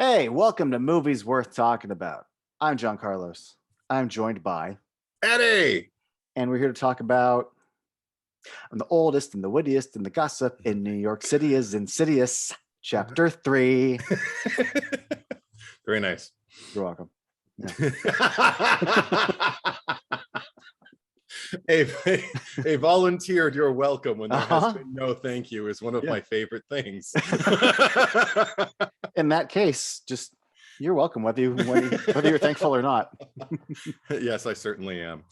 Hey, welcome to Movies Worth Talking About. I'm John Carlos. I'm joined by, Eddie. and we're here to talk about the oldest and the wittiest and the gossip in New York City is Insidious Chapter 3. Very nice. You're welcome. Yeah. a volunteered you're welcome when there has Uh-huh. been no thank you is one of Yeah. my favorite things. In that case, just you're welcome, whether you're thankful or not. Yes, I certainly am.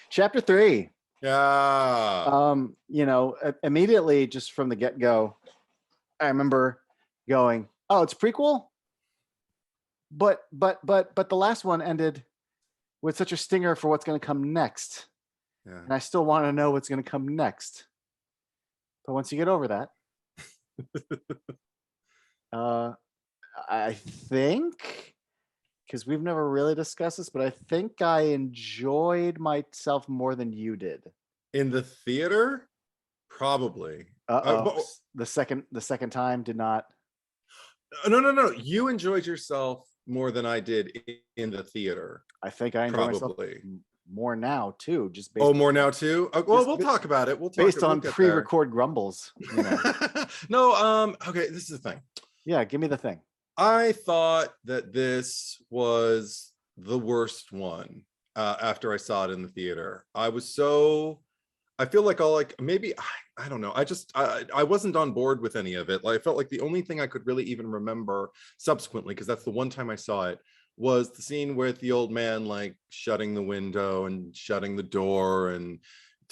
Chapter 3. Yeah. Immediately just from the get-go, I remember going, "Oh, it's prequel." But the last one ended with such a stinger for what's going to come next. Yeah. And I still want to know what's going to come next. But once you get over that, I think, because we've never really discussed this, but I think I enjoyed myself more than you did. In the theater, probably. The second time did not. No. You enjoyed yourself more than I did in the theater. I think I enjoy myself more now too. Just based. More now too. Well, we'll talk about it. Based on pre-record grumbles. You know. No. Okay. This is the thing. Yeah. Give me the thing. I thought that this was the worst one after I saw it in the theater. I feel like maybe I don't know. I wasn't on board with any of it. Like, I felt like the only thing I could really even remember subsequently, because that's the one time I saw it, was the scene with the old man like shutting the window and shutting the door and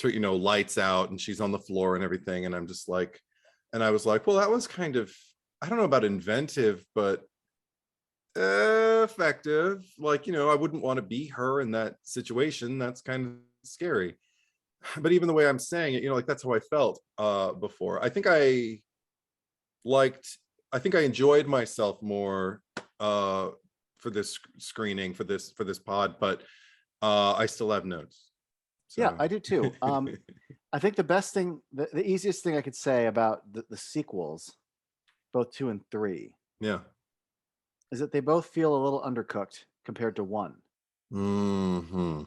lights out and she's on the floor and everything. And I'm just like, and I was like, well, that was kind of, I don't know about inventive, but effective. Like, I wouldn't want to be her in that situation. That's kind of scary. But even the way I'm saying it, like that's how I felt before. I think I enjoyed myself more for this screening, for this pod, but I still have notes. So. Yeah, I do too. I think the best thing, the easiest thing I could say about the sequels, both 2 and 3, yeah, is that they both feel a little undercooked compared to 1. Mm-hmm.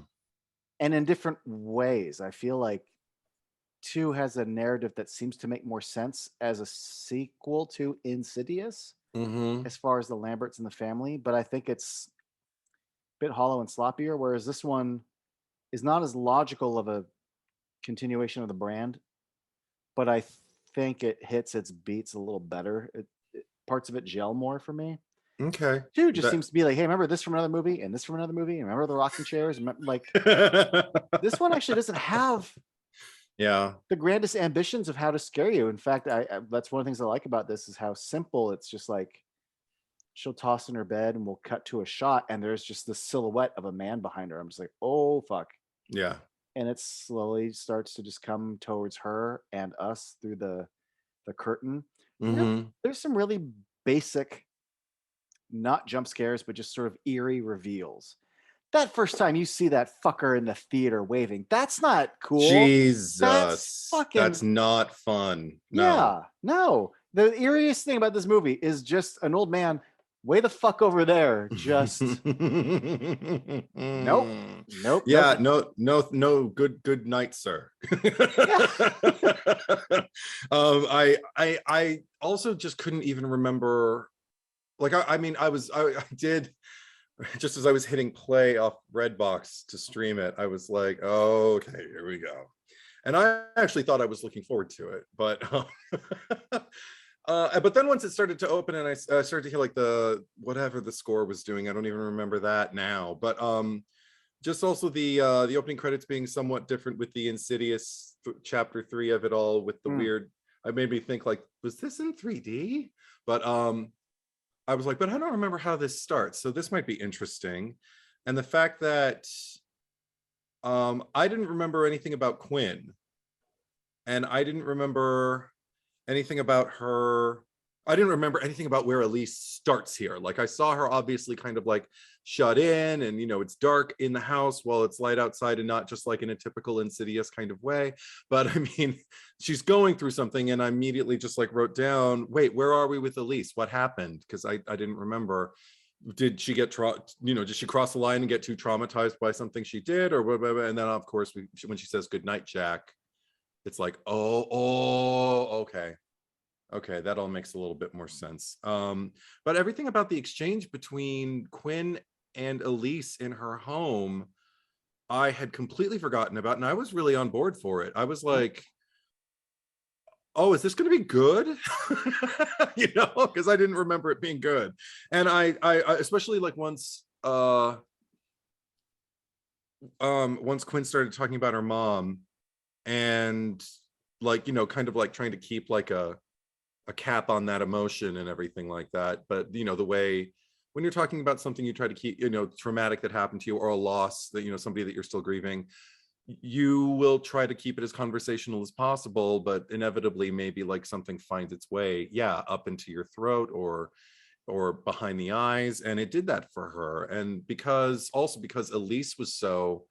And in different ways. I feel like 2 has a narrative that seems to make more sense as a sequel to Insidious, as far as the Lamberts and the family, but I think it's a bit hollow and sloppier, whereas this one is not as logical of a continuation of the brand, but I think it hits its beats a little better. Parts of it gel more for me. Okay. 2 just seems to be like, hey, remember this from another movie and this from another movie? And remember the rocking chairs? Like, this one actually doesn't have the grandest ambitions of how to scare you. In fact, that's one of the things I like about this is how simple. It's just like she'll toss in her bed and we'll cut to a shot and there's just the silhouette of a man behind her. I'm just like, oh, fuck. Yeah. And it slowly starts to just come towards her and us through the curtain. Mm-hmm. There's some really basic, not jump scares, but just sort of eerie reveals. That first time you see that fucker in the theater waving, that's not cool. Jesus. That's not fun. No. Yeah, no. The eeriest thing about this movie is just an old man way the fuck over there. Just nope. Yeah, no. Good night, sir. I also just couldn't even remember. Like, I did, just as I was hitting play off Redbox to stream it, I was like, oh, okay, here we go. And I actually thought I was looking forward to it, but but then once it started to open and I started to hear like the whatever the score was doing, I don't even remember that now. But just also the opening credits being somewhat different with the Insidious chapter 3 of it all, with the weird. It made me think like, was this in 3D? But I was like, but I don't remember how this starts, so this might be interesting. And the fact that I didn't remember anything about Quinn, and I didn't remember anything about her. I didn't remember anything about where Elise starts here. Like I saw her obviously kind of like shut in, and it's dark in the house while it's light outside, and not just like in a typical Insidious kind of way. But I mean, she's going through something, and I immediately just like wrote down, wait, where are we with Elise? What happened? Because I didn't remember. Did she get did she cross the line and get too traumatized by something she did, or whatever? And then of course when she says good night, Jack, it's like, okay, that all makes a little bit more sense. But everything about the exchange between Quinn and Elise in her home, I had completely forgotten about, and I was really on board for it. I was like, oh, is this going to be good? Because I didn't remember it being good. And I especially like once Quinn started talking about her mom, and like, kind of like trying to keep like a cap on that emotion and everything like that. But the way when you're talking about something you try to keep, traumatic that happened to you, or a loss that, somebody that you're still grieving, you will try to keep it as conversational as possible, but inevitably maybe like something finds its way, up into your throat or behind the eyes. And it did that for her. And because Elise was so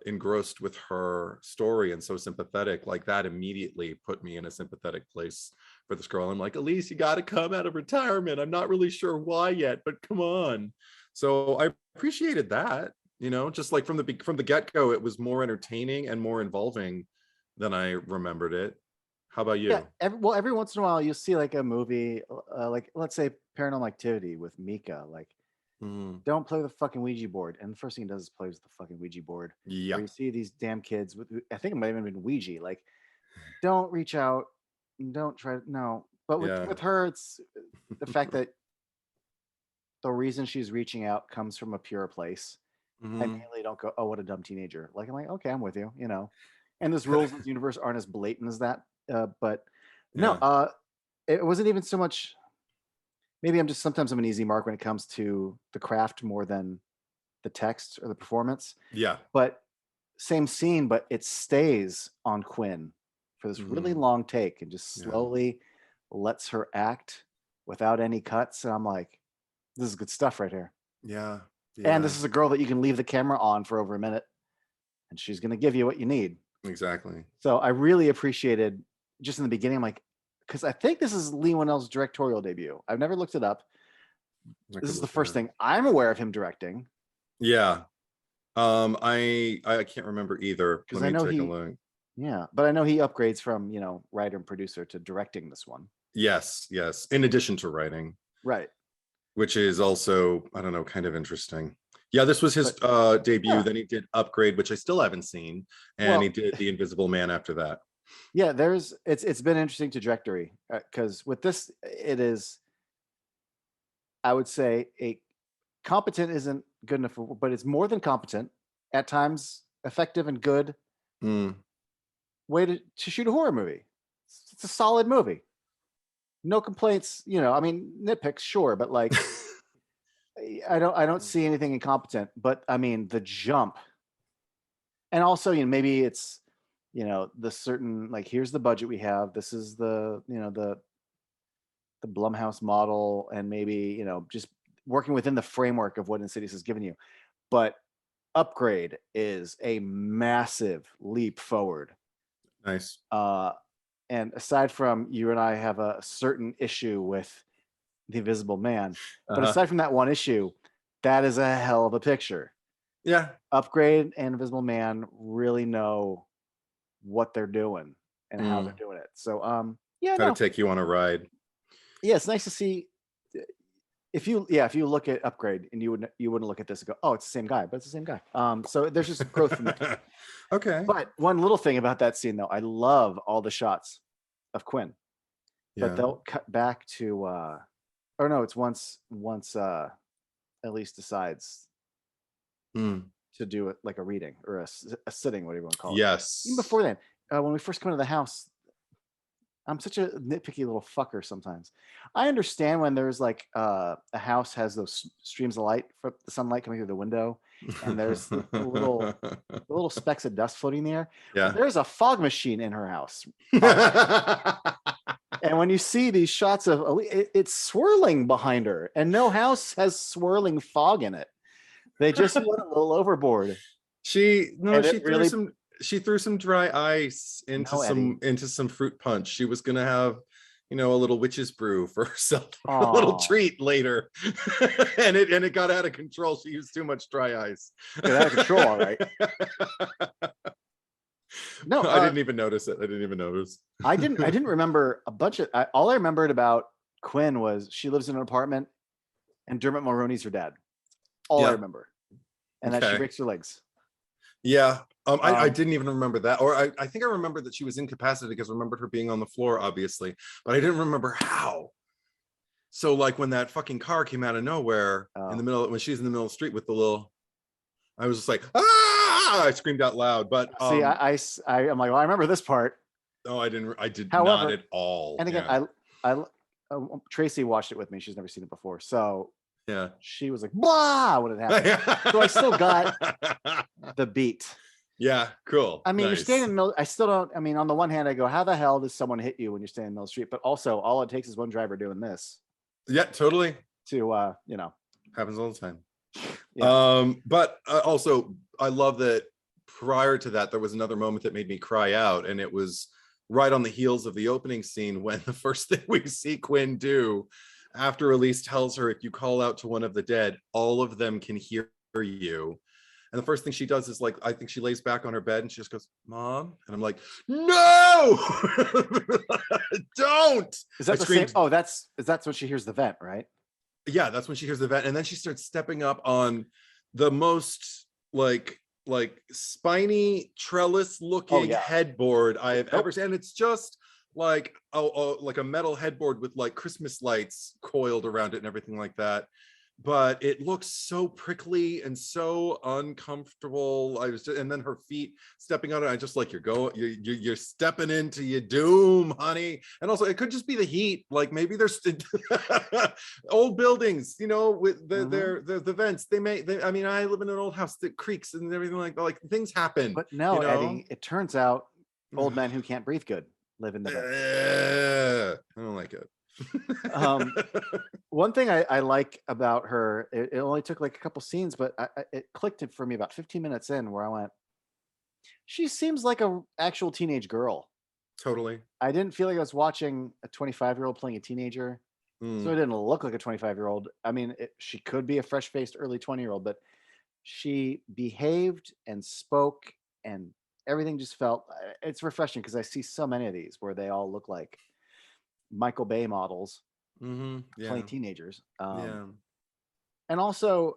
engrossed with her story and so sympathetic, like that immediately put me in a sympathetic place for this girl. I'm like, Elise, you got to come out of retirement. I'm not really sure why yet, but come on. So I appreciated that, just like from the get-go, it was more entertaining and more involving than I remembered it. How about you? Yeah, every once in a while you'll see like a movie, like let's say Paranormal Activity with Mika, like don't play with the fucking Ouija board. And the first thing he does is play with the fucking Ouija board. Yeah. Or you see these damn kids with, I think it might have even been Ouija. Like, don't reach out. Don't try. No. But with her, it's the fact that the reason she's reaching out comes from a pure place. And immediately don't go, oh, what a dumb teenager. Like, I'm like, okay, I'm with you, And those rules in this universe aren't as blatant as that. But no, it wasn't even so much. Maybe sometimes I'm an easy mark when it comes to the craft more than the text or the performance. Yeah. But same scene, but it stays on Quinn for this really long take and just slowly lets her act without any cuts. And I'm like, this is good stuff right here. Yeah. And this is a girl that you can leave the camera on for over a minute and she's going to give you what you need. Exactly. So I really appreciated just in the beginning, I'm like, because I think this is Leigh Whannell's directorial debut. I've never looked it up. This is the first thing I'm aware of him directing. Yeah. I can't remember either. Let me take a look. Yeah, but I know he upgrades from, writer and producer to directing this one. Yes. In addition to writing. Right. Which is also, I don't know, kind of interesting. Yeah, this was his debut. Yeah. Then he did Upgrade, which I still haven't seen. And he did The Invisible Man after that. Yeah, it's been an interesting trajectory because with this, it is, I would say, competent isn't good enough, but it's more than competent, at times effective and good way to shoot a horror movie. It's a solid movie. No complaints, I mean, nitpicks, sure, but like I don't see anything incompetent, but I mean the jump. And also, maybe it's the certain, like, here's the budget we have. This is the Blumhouse model, and maybe, just working within the framework of what Insidious has given you. But Upgrade is a massive leap forward. Nice. And aside from you and I have a certain issue with The Invisible Man, but aside from that one issue, that is a hell of a picture. Yeah. Upgrade and Invisible Man really know what they're doing and how they're doing it. So gotta take you on a ride. Yeah, it's nice to see. If you look at Upgrade and you wouldn't look at this and go, oh, it's the same guy, but it's the same guy. So there's just growth from that. Okay. But one little thing about that scene, though, I love all the shots of Quinn, but they'll cut back to or no, it's once Elise decides to do it like a reading or a sitting, whatever you want to call it. Yes. Even before then, when we first come into the house, I'm such a nitpicky little fucker sometimes. I understand when there's like a house has those streams of light from the sunlight coming through the window, and there's the little specks of dust floating in the air. Yeah. But there's a fog machine in her house. And when you see these shots of it's swirling behind her, and no house has swirling fog in it. They just went a little overboard. She really, threw some dry ice into some fruit punch. She was gonna have, a little witch's brew for herself, a little treat later, and it got out of control. She used too much dry ice. Got out of control, all right. No, I didn't even notice it. I didn't remember a bunch of. All I remembered about Quinn was she lives in an apartment, and Dermot Mulroney's her dad. All I remember, and that she breaks her legs. Yeah. I didn't even remember that, or I think I remember that she was incapacitated because I remembered her being on the floor, obviously, but I didn't remember how. So like when that fucking car came out of nowhere in the middle, when she's in the middle of the street with the little, I was just like, ah! I screamed out loud. But see, I'm like, well, I remember this part. No, I did not at all. And again, Tracy watched it with me. She's never seen it before, so yeah, she was like, blah, when it happened. So I still got the beat. Yeah, cool. I mean, You're standing in the middle. I still don't. I mean, on the one hand, I go, how the hell does someone hit you when you're standing in the middle of the street? But also, all it takes is one driver doing this. Yeah, totally. To happens all the time. Yeah. But also, I love that prior to that, there was another moment that made me cry out, and it was right on the heels of the opening scene when the first thing we see Quinn do after Elise tells her, if you call out to one of the dead, all of them can hear you. And the first thing she does is like, I think she lays back on her bed and she just goes, Mom. And I'm like, no, don't. Is that the same? Oh, that's when she hears the vent, right? Yeah, that's when she hears the vent. And then she starts stepping up on the most like spiny trellis looking headboard I have ever seen. And it's just like like a metal headboard with like Christmas lights coiled around it and everything like that. But it looks so prickly and so uncomfortable. And then her feet stepping on it. I just like, you're stepping into your doom, honey. And also, it could just be the heat. Like maybe there's old buildings, with the vents. I mean, I live in an old house that creaks and everything like that. Like things happen. But no, Eddie, it turns out old men who can't breathe good live in the vents. I don't like it. One thing I like about her, it only took like a couple scenes, but it clicked it for me about 15 minutes in, where I went, she seems like a actual teenage girl. Totally. I didn't feel like I was watching a 25-year-old playing a teenager. So it didn't look like a 25-year-old. I mean, she could be a fresh-faced early 20-year-old, but she behaved and spoke and everything just felt, it's refreshing because I see so many of these where they all look like Michael Bay models playing teenagers. And also,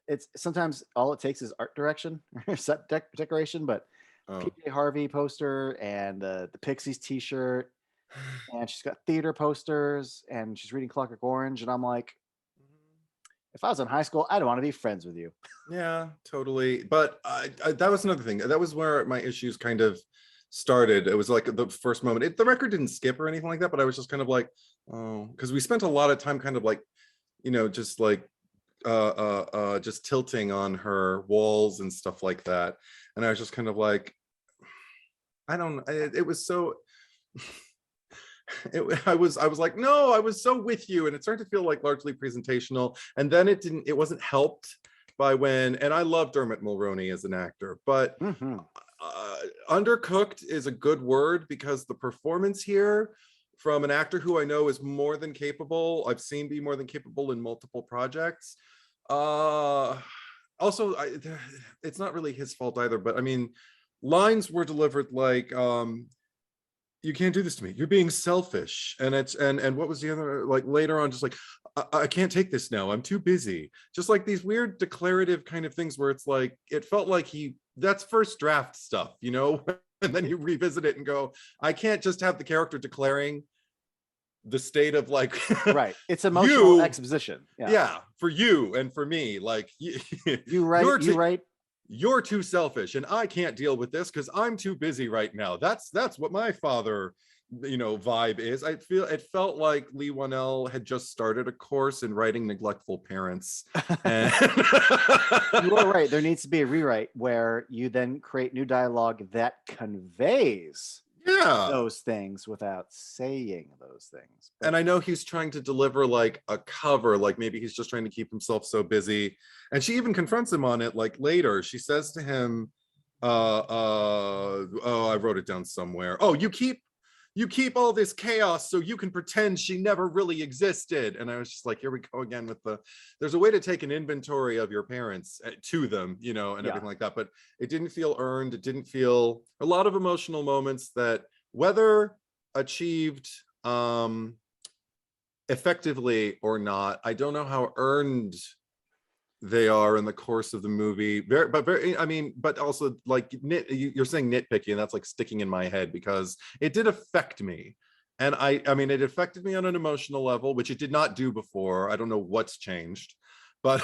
it's sometimes all it takes is art direction or set decoration, but PJ Harvey poster and the Pixies t-shirt, and she's got theater posters and she's reading Clockwork Orange, and I'm like, if I was in high school, I'd want to be friends with you. Yeah, totally. But that was another thing. That was where my issues kind of started. It was like the first moment. The record didn't skip or anything like that, but I was just kind of like, oh, because we spent a lot of time kind of like, just like just tilting on her walls and stuff like that. And I was just kind of like, I don't know. It was so I was like, no, I was so with you. And it started to feel like largely presentational. And then it wasn't helped by and I love Dermot Mulroney as an actor, but undercooked is a good word, because the performance here from an actor who I know is more than capable, I've seen be more than capable in multiple projects. Also, it's not really his fault either, but I mean, lines were delivered like, you can't do this to me, you're being selfish. And and what was the other, like later on, just like, I can't take this now, I'm too busy. Just like these weird declarative kind of things where it's like, it felt like that's first draft stuff, and then you revisit it and go, I can't just have the character declaring the state of like, right, it's emotional exposition. Yeah, for you and for me, like you're too selfish and I can't deal with this because I'm too busy right now. That's what my father vibe is. It felt like Leigh Whannell had just started a course in writing neglectful parents. And you are right, there needs to be a rewrite where you then create new dialogue that conveys those things without saying those things. But and I know he's trying to deliver like a cover, like maybe he's just trying to keep himself so busy. And she even confronts him on it, like later. She says to him, oh, I wrote it down somewhere. Oh, you keep all this chaos so you can pretend she never really existed. And I was just like, here we go again with there's a way to take an inventory of your parents to them, you know, and everything like that. But it didn't feel earned. It didn't feel a lot of emotional moments that, whether achieved effectively or not, I don't know how earned they are in the course of the movie. But also like you're saying nitpicky, and that's like sticking in my head because it did affect me. And I mean, it affected me on an emotional level, which it did not do before. I don't know what's changed, but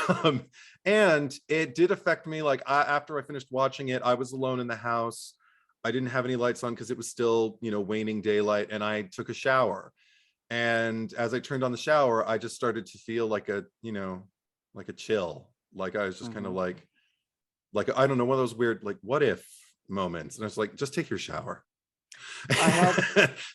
and it did affect me. Like after I finished watching it, I was alone in the house. I didn't have any lights on because it was still, you know, waning daylight, and I took a shower. And as I turned on the shower, I just started to feel like a, you know, like a chill. Like I was just kind of like, I don't know, one of those weird, like, what if moments. And I was like, just take your shower.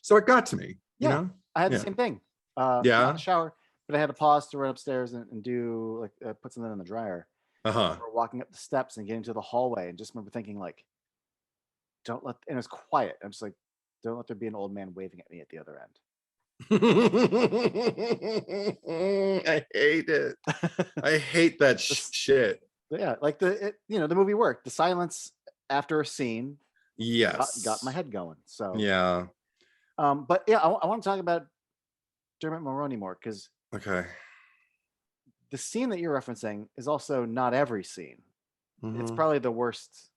So it got to me, you know? I had the same thing. Not the shower, but I had to pause to run upstairs and do like, put something in the dryer. Or walking up the steps and getting to the hallway, and just remember thinking like, and it was quiet. I'm just like, don't let there be an old man waving at me at the other end. I hate it. I hate that shit. Yeah, like the movie worked. The silence after a scene, yes, got my head going. So yeah. But yeah, I want to talk about Dermot Mulroney more, because the scene that you're referencing is also not every scene. It's probably the worst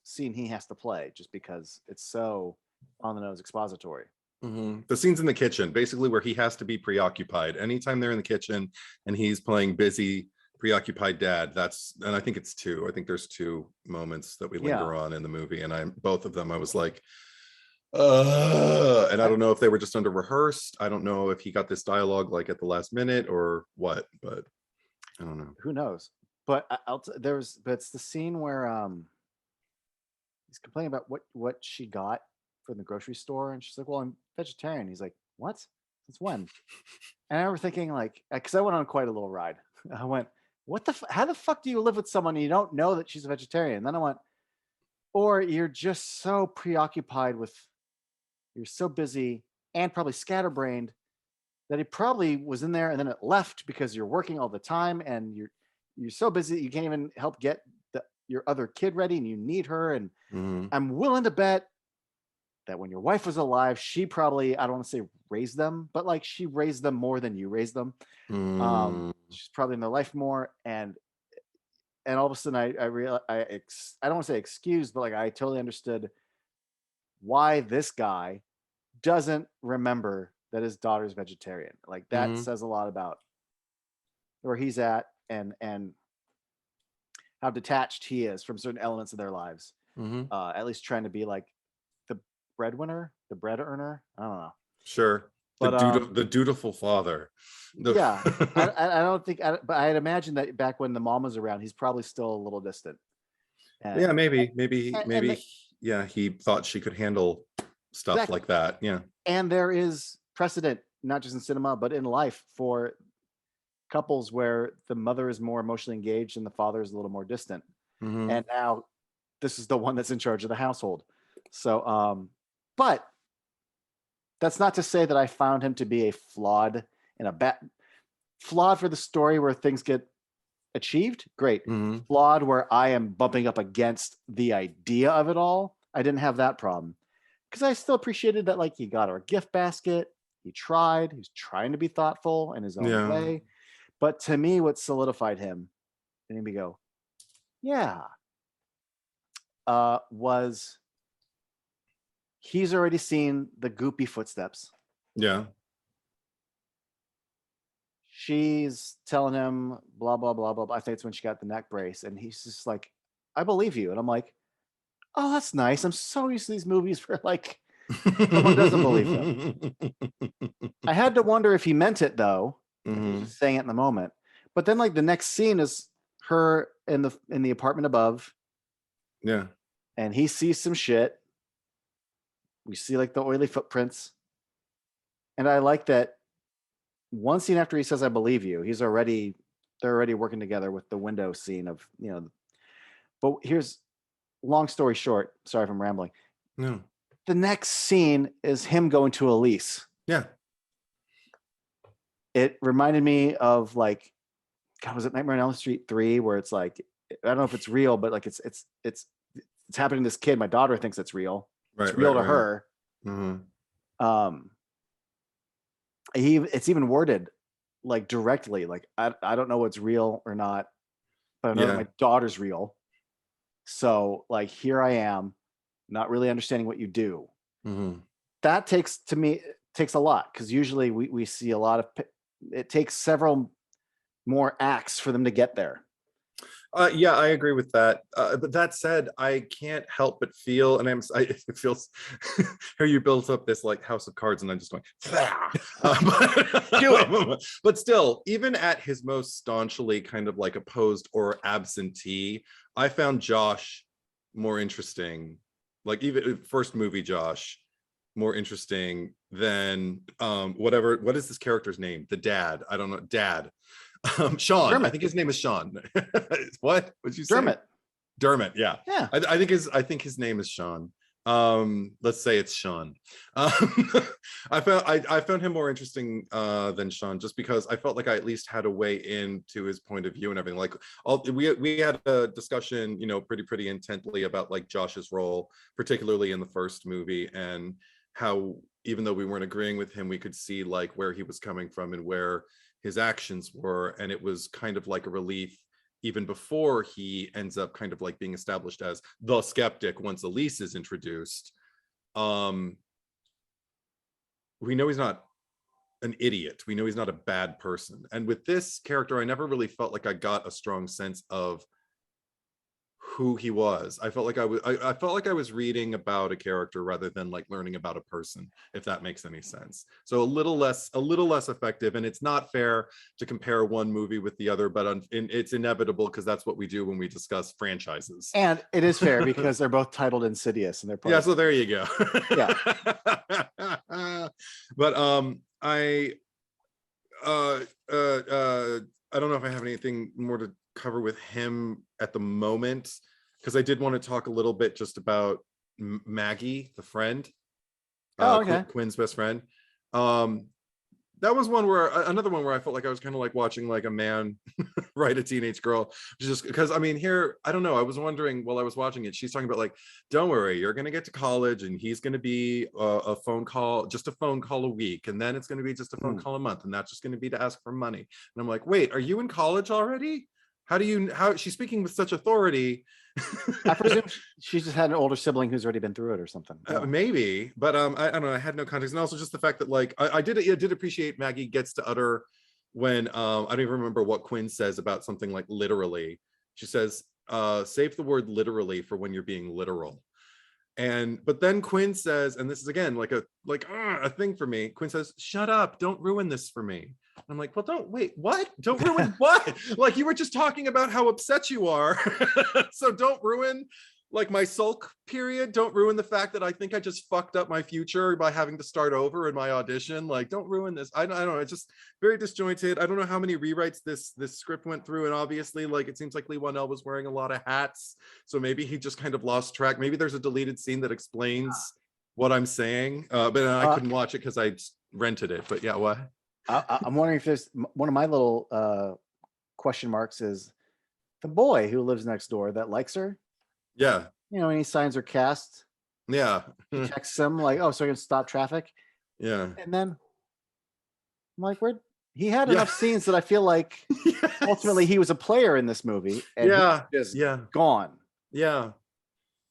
scene he has to play, just because it's so on the nose expository. The scenes in the kitchen, basically, where he has to be preoccupied. Anytime they're in the kitchen and he's playing busy, preoccupied dad, and I think it's two. I think there's two moments that we linger on in the movie, and both of them I was like, and I don't know if they were just under rehearsed. I don't know if he got this dialogue like at the last minute or what, but I don't know. Who knows? But but it's the scene where he's complaining about what she got from the grocery store, and she's like, well, I'm vegetarian. He's like, what? Since when? And I remember thinking, like, because I went on quite a little ride. I went, how the fuck do you live with someone and you don't know that she's a vegetarian? And then I went, or you're just so preoccupied with, you're so busy and probably scatterbrained that it probably was in there and then it left because you're working all the time and you're so busy you can't even help get your other kid ready, and you need her. And I'm willing to bet that when your wife was alive, she probably, I don't want to say raised them, but like she raised them more than you raised them. She's probably in their life more. And all of a sudden I realized, I don't want to say excused, but like I totally understood why this guy doesn't remember that his daughter's vegetarian. Like that says a lot about where he's at and how detached he is from certain elements of their lives. At least trying to be like the breadwinner, the bread earner. I don't know. Sure. But the dutiful father. I don't think, but I'd imagine that back when the mom was around, he's probably still a little distant. And, maybe he thought she could handle stuff like that. Yeah. And there is precedent, not just in cinema, but in life, for couples where the mother is more emotionally engaged and the father is a little more distant. And now this is the one that's in charge of the household. So, but that's not to say that I found him to be a flawed for the story where things get achieved. Great. Flawed where I am bumping up against the idea of it all. I didn't have that problem, because I still appreciated that, like, he got our gift basket. He tried. He was trying to be thoughtful in his own way. But to me, what solidified him, and me go, was he's already seen the goopy footsteps. Yeah. She's telling him blah, blah, blah, blah, blah. I think it's when she got the neck brace. And he's just like, I believe you. And I'm like, oh, that's nice. I'm so used to these movies where like someone doesn't believe them. I had to wonder if he meant it though. He was just saying it in the moment. But then like the next scene is her in the apartment above. Yeah. And he sees some shit. We see like the oily footprints. And I like that one scene after he says, I believe you, they're already working together with the window scene of, but here's long story short. Sorry if I'm rambling. No. The next scene is him going to Elise. Yeah. It reminded me of like, God, was it Nightmare on Elm Street 3, where it's like, I don't know if it's real, but like it's happening to this kid. My daughter thinks it's real. Right. It's real right, to right. her. Mm-hmm. It's even worded like directly, like I don't know what's real or not, but I know that my daughter's real. So like, here I am, not really understanding what you do. Mm-hmm. That takes a lot, because usually we see a lot of, it takes several more acts for them to get there. Yeah, I agree with that. But that said, I can't help but feel, and it feels here you built up this like house of cards, and I'm just going, do it. But still, even at his most staunchly kind of like opposed or absentee, I found Josh more interesting. Like even first movie Josh, more interesting than what is this character's name? The dad. I don't know. Dad. Sean. Dermot. I think his name is Sean. What would you say? Dermot. Yeah. I think his name is Sean. Let's say it's Sean. I found him more interesting than Sean, just because I felt like I at least had a way into his point of view and everything. Like we had a discussion, pretty intently about like Josh's role, particularly in the first movie, and how even though we weren't agreeing with him, we could see like where he was coming from and where his actions were, and it was kind of like a relief even before he ends up kind of like being established as the skeptic once Elise is introduced. We know he's not an idiot. We know he's not a bad person. And with this character, I never really felt like I got a strong sense of who he was. I felt like I felt like I was reading about a character rather than like learning about a person, if that makes any sense. So a little less effective. And it's not fair to compare one movie with the other, but it's inevitable, because that's what we do when we discuss franchises. And it is fair because they're both titled Insidious, and they're yeah. So there you go. Yeah. But I don't know if I have anything more to cover with him at the moment, because I did want to talk a little bit just about Maggie, the friend. Okay. Quinn's best friend. That was another one where I felt like I was kind of like watching like a man write a teenage girl, just because here, I don't know, I was wondering while I was watching it, she's talking about like, don't worry, you're going to get to college and he's going to be a phone call a week, and then it's going to be just a phone call a month, and that's just going to be to ask for money. And I'm like, wait, are you in college already? How she's speaking with such authority? I presume she's just had an older sibling who's already been through it or something. Maybe, but I don't know. I had no context, and also just the fact that like I did appreciate Maggie gets to utter when I don't even remember what Quinn says about something like literally. She says, "Save the word literally for when you're being literal." But then Quinn says, and this is again like a thing for me. Quinn says, "Shut up! Don't ruin this for me." I'm like, well, what? Don't ruin what? Like, you were just talking about how upset you are. So don't ruin like my sulk period. Don't ruin the fact that I think I just fucked up my future by having to start over in my audition. Like, don't ruin this. I don't know. It's just very disjointed. I don't know how many rewrites this script went through. And obviously, like, it seems like Leigh Whannell was wearing a lot of hats. So maybe he just kind of lost track. Maybe there's a deleted scene that explains what I'm saying. But I couldn't watch it because I rented it. But yeah, what? I'm wondering if there's one of my little question marks is the boy who lives next door that likes her. Yeah. And he signs her cast. Yeah. He texts him like, oh, so you're gonna stop traffic. Yeah. And then I'm like, he had enough scenes that I feel like ultimately he was a player in this movie. And he's just gone. Yeah.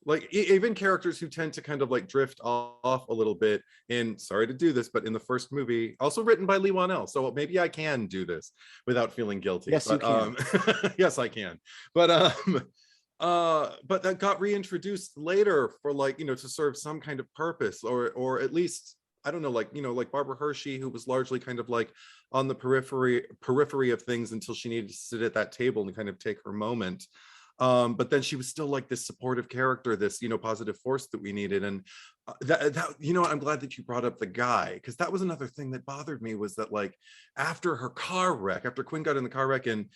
Like even characters who tend to kind of like drift off a little bit in, sorry to do this, but in the first movie, also written by Leigh Whannell, so maybe I can do this without feeling guilty. Yes, you can. Yes, I can. But that got reintroduced later for like, to serve some kind of purpose, or at least, I don't know, like, like Barbara Hershey, who was largely kind of like on the periphery of things until she needed to sit at that table and kind of take her moment. But then she was still like this supportive character, this positive force that we needed. And that you know what, I'm glad that you brought up the guy, because that was another thing that bothered me, was that like after her car wreck, after Quinn got in the car wreck and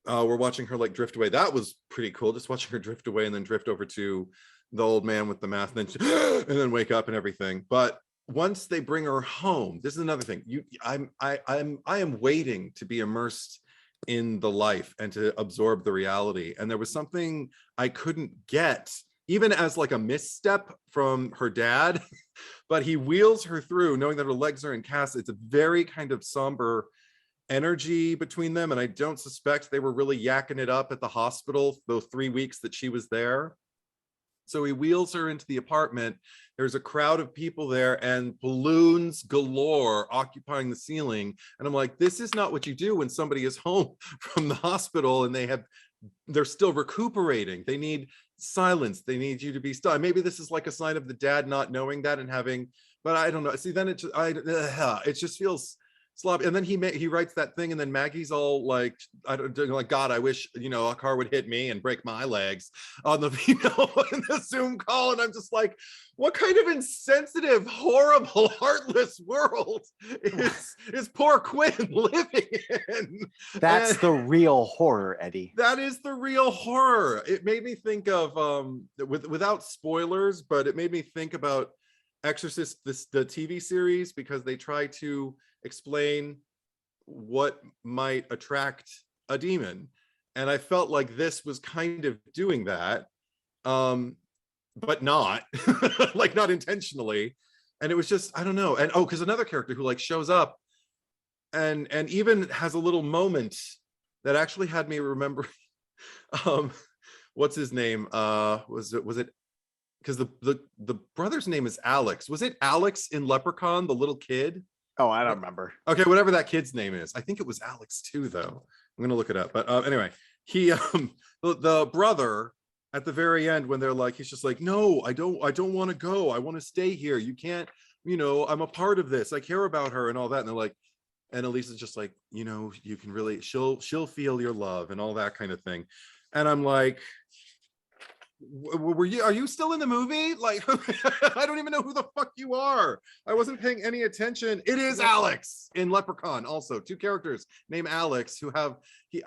we're watching her like drift away, that was pretty cool, just watching her drift away and then drift over to the old man with the mask, and then and then wake up and everything. But once they bring her home, this is another thing. I am waiting to be immersed in the life and to absorb the reality, and there was something I couldn't get, even as like a misstep from her dad. But he wheels her through knowing that her legs are in casts. It's a very kind of somber energy between them, and I don't suspect they were really yakking it up at the hospital those 3 weeks that she was there. So he wheels her into the apartment. There's a crowd of people there and balloons galore occupying the ceiling. And I'm like, this is not what you do when somebody is home from the hospital and they're still recuperating. They need silence. They need you to be still. Maybe this is like a sign of the dad not knowing that and having, but I don't know. See, then it just feels sloppy. And then he writes that thing, and then Maggie's all like, I don't like, God, I wish, you know, a car would hit me and break my legs on the, you know, in the Zoom call. And I'm just like, what kind of insensitive, horrible, heartless world is poor Quinn living in? That's the real horror, Eddie. That is the real horror. It made me think of without spoilers, but it made me think about Exorcist, the TV series, because they try to explain what might attract a demon, and I felt like this was kind of doing that, but not like not intentionally. And it was just, I don't know. And because another character who like shows up and even has a little moment that actually had me remember what's his name, was it because the brother's name is Alex. Was it Alex in Leprechaun, the little kid? Oh, I don't remember. Okay, whatever that kid's name is. I think it was Alex too, though. I'm gonna look it up. But anyway, he the brother at the very end, when they're like, he's just like, no, I don't want to go. I want to stay here. You can't, you know, I'm a part of this. I care about her and all that. And they're like, and Elisa's just like, you know, you can really, she'll feel your love and all that kind of thing. And I'm like, are you still in the movie? Like, I don't even know who the fuck you are. I wasn't paying any attention. It is Alex in Leprechaun. Also, two characters named Alex who have,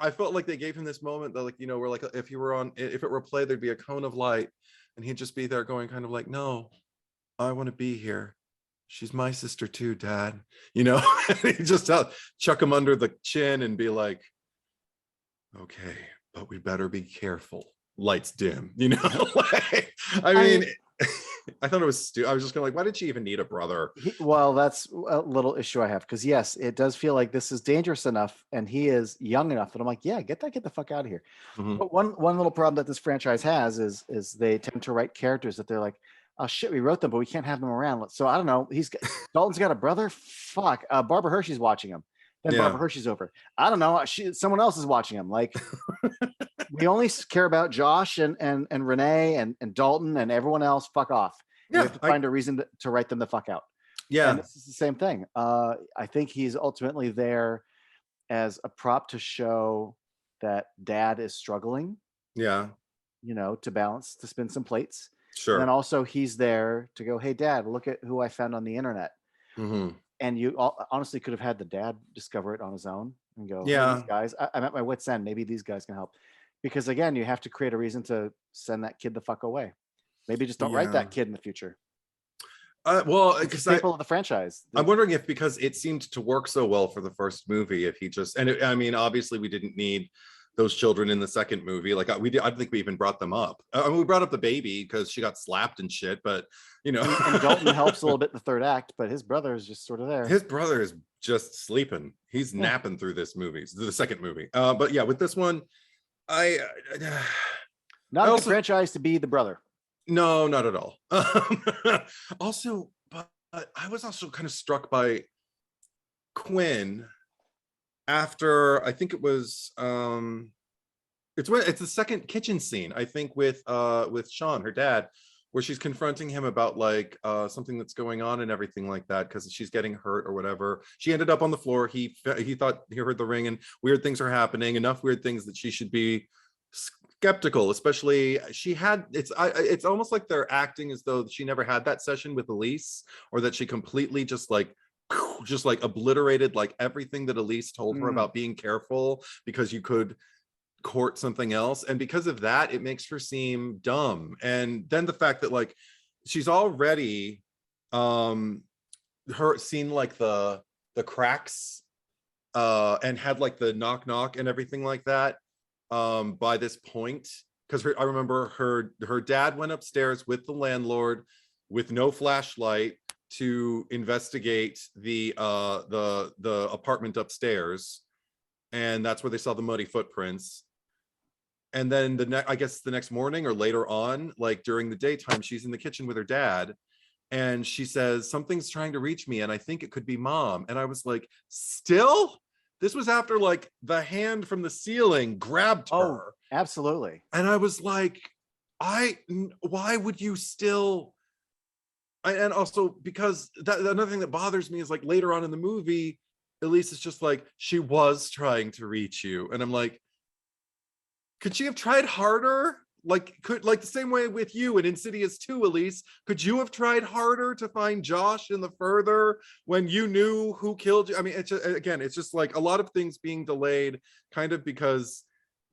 I felt like they gave him this moment that, like, you know, where like if it were a play, there'd be a cone of light and he'd just be there going kind of like, no, I want to be here. She's my sister too, Dad. You know, he just chuck him under the chin and be like, okay, but we better be careful. Lights dim, you know. Like, I mean, I thought it was stupid. I was just gonna like, why did she even need a brother? Well, that's a little issue I have, because yes, it does feel like this is dangerous enough and he is young enough that I'm like, yeah, get the fuck out of here. Mm-hmm. But one little problem that this franchise has is they tend to write characters that they're like, oh shit, we wrote them, but we can't have them around. So I don't know. Dalton's got a brother. Fuck. Barbara Hershey's watching him. Then Barbara Hershey's over. I don't know. Someone else is watching him. Like, we only care about Josh and Renee and Dalton, and everyone else. Fuck off. Yeah, we have to find a reason to write them the fuck out. Yeah, and this is the same thing. I think he's ultimately there as a prop to show that Dad is struggling. Yeah, you know, to spin some plates. Sure. And then also he's there to go, hey, Dad, look at who I found on the internet. Mm-hmm. And you honestly could have had the dad discover it on his own and go, yeah, hey, these guys, I'm at my wit's end. Maybe these guys can help. Because again, you have to create a reason to send that kid the fuck away. Maybe just don't write that kid in the future. Well, because staple of the franchise. I'm wondering if, because it seemed to work so well for the first movie, if he just, and I mean, obviously we didn't need those children in the second movie. Like I think we even brought them up. I mean, we brought up the baby because she got slapped and shit, but you know. And Dalton helps a little bit in the third act, but his brother is just sort of there. His brother is just sleeping. He's napping through this movie, the second movie. But yeah, with this one, not a franchise to be the brother. No, not at all. Also, but I was also kind of struck by Quinn after, I think it was it's the second kitchen scene, I think, with Sean, her dad, where she's confronting him about like something that's going on and everything like that, because she's getting hurt or whatever. She ended up on the floor. He thought he heard the ring and weird things are happening, enough weird things that she should be skeptical, especially it's almost like they're acting as though she never had that session with Elise, or that she completely just like obliterated like everything that Elise told her about being careful because you could court something else, and because of that it makes her seem dumb. And then the fact that like she's already her seen like the cracks and had like the knock knock and everything like that by this point, because I remember her dad went upstairs with the landlord with no flashlight to investigate the apartment upstairs, and that's where they saw the muddy footprints. And then I guess the next morning or later on, like during the daytime, she's in the kitchen with her dad, and she says something's trying to reach me and I think it could be mom. And I was like, still? This was after like the hand from the ceiling grabbed her. Oh, absolutely. And I was like, why would you still? And also because another thing that bothers me is like later on in the movie, Elise is just like, she was trying to reach you. And I'm like, could she have tried harder? Like the same way with you in Insidious 2, Elise, could you have tried harder to find Josh in the further when you knew who killed you? I mean, it's just like a lot of things being delayed kind of because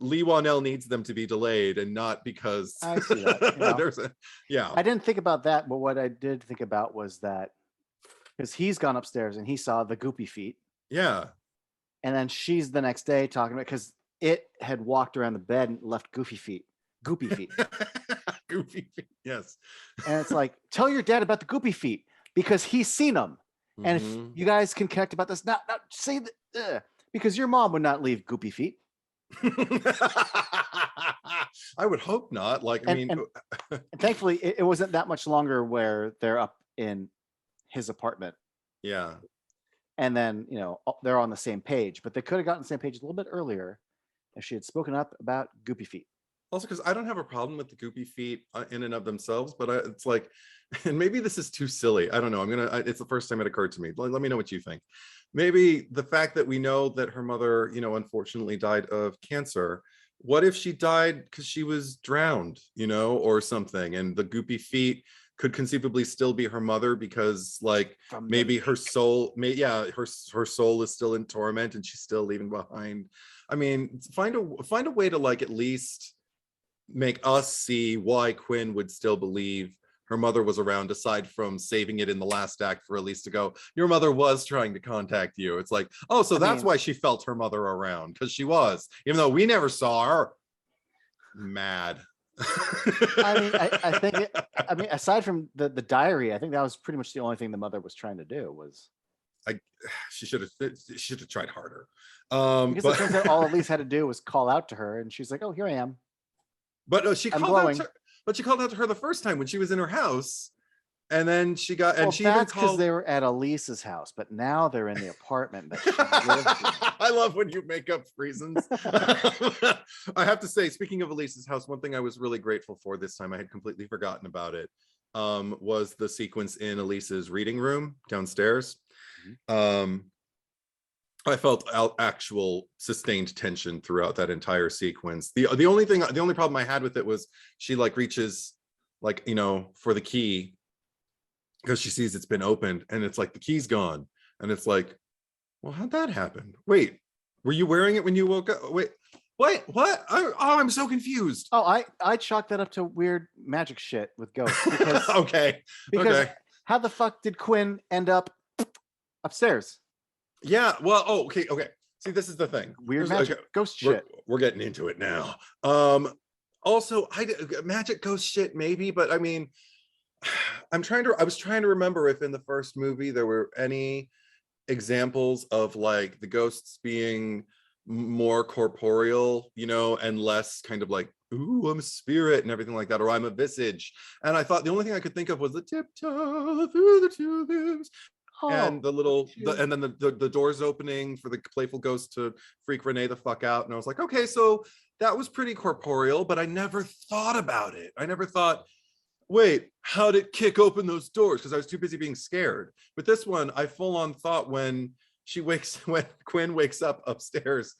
Leigh Whannell needs them to be delayed and not because I see that. I didn't think about that, but what I did think about was that because he's gone upstairs and he saw the goopy feet. Yeah. And then she's the next day talking about, because it had walked around the bed and left goopy feet. Goopy feet. Goopy feet, yes. And it's like, tell your dad about the goopy feet because he's seen them. And if you guys can connect about this, not say that, because your mom would not leave goopy feet. I would hope not. Like, and thankfully, it wasn't that much longer where they're up in his apartment. Yeah. And then, they're on the same page, but they could have gotten the same page a little bit earlier if she had spoken up about goopy feet. Also, because I don't have a problem with the goopy feet in and of themselves, but it's like, and maybe this is too silly. I don't know. It's the first time it occurred to me. Let me know what you think. Maybe the fact that we know that her mother, unfortunately died of cancer. What if she died because she was drowned, or something, and the goopy feet could conceivably still be her mother because like maybe her soul, her soul is still in torment and she's still leaving behind. I mean, find a way to like at least make us see why Quinn would still believe her mother was around, aside from saving it in the last act for Elise to go, your mother was trying to contact you. It's like, oh, so that's why she felt her mother around, because she was, even though we never saw her. Mad. I think aside from the diary, I think that was pretty much the only thing the mother was trying to do was she should have tried harder. Because it turns out all Elise had to do was call out to her, and she's like, "Oh, here I am." But she called out to her the first time when she was in her house, and then she got that's because they were at Elise's house, but now they're in the apartment that she lived in. I love when you make up reasons. I have to say, speaking of Elise's house, one thing I was really grateful for this time, I had completely forgotten about it, was the sequence in Elise's reading room downstairs. I felt actual sustained tension throughout that entire sequence. The only problem I had with it was she like reaches like, for the key because she sees it's been opened and it's like the key's gone. And it's like, well, how'd that happen? Wait, were you wearing it when you woke up? Wait, what? I'm so confused. Oh, I chalked that up to weird magic shit with ghosts. Because, because how the fuck did Quinn end up upstairs? Yeah, well, okay. See, this is the thing. Weird magic ghost shit. We're getting into it now. Also, magic ghost shit maybe, but I mean, I was trying to remember if in the first movie there were any examples of like the ghosts being more corporeal, and less kind of like, ooh, I'm a spirit and everything like that, or I'm a visage. And I thought the only thing I could think of was the tiptoe through the tulips. And and then the doors opening for the playful ghost to freak Renee the fuck out. And I was like, okay, so that was pretty corporeal, but I never thought about it. I never thought, wait, how did it kick open those doors? Because I was too busy being scared. But this one, I full on thought when Quinn wakes up upstairs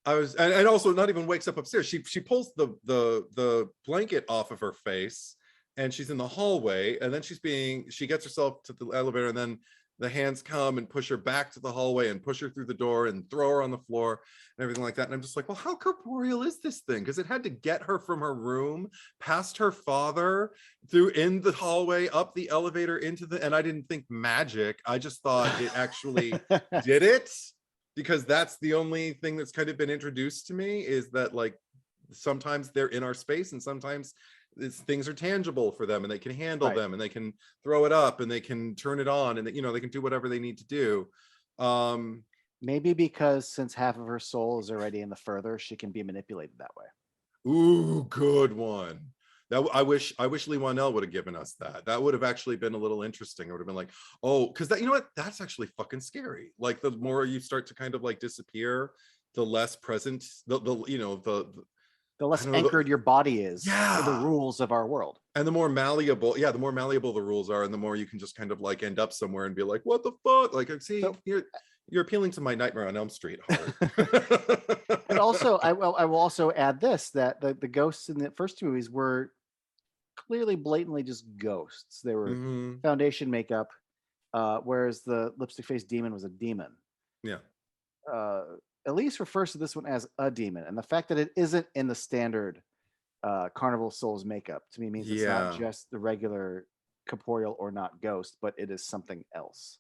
and also not even wakes up upstairs. She pulls the blanket off of her face, and she's in the hallway, and then she gets herself to the elevator, and then the hands come and push her back to the hallway and push her through the door and throw her on the floor and everything like that. And I'm just like, well, how corporeal is this thing? Because it had to get her from her room, past her father, through in the hallway, up the elevator into and I didn't think magic. I just thought it actually did it, because that's the only thing that's kind of been introduced to me, is that like sometimes they're in our space and sometimes things are tangible for them and they can handle them and they can throw it up and they can turn it on and they can do whatever they need to do. Maybe because since half of her soul is already in the further, she can be manipulated that way. Ooh, good one. That I wish Leigh Whannell would have given us that. That would have actually been a little interesting. It would have been like, oh, because that, you know what, that's actually fucking scary. Like the more you start to kind of like disappear, the less present the less anchored your body is to the rules of our world. And the more malleable the rules are, and the more you can just kind of like end up somewhere and be like, what the fuck? Like, see, so, you're appealing to my Nightmare on Elm Street heart. And also, I will also add this, that the ghosts in the first two movies were clearly blatantly just ghosts. They were foundation makeup, whereas the lipstick face demon was a demon. Yeah. Elise refers to this one as a demon, and the fact that it isn't in the standard Carnival Souls makeup to me means it's not just the regular corporeal or not ghost, but it is something else.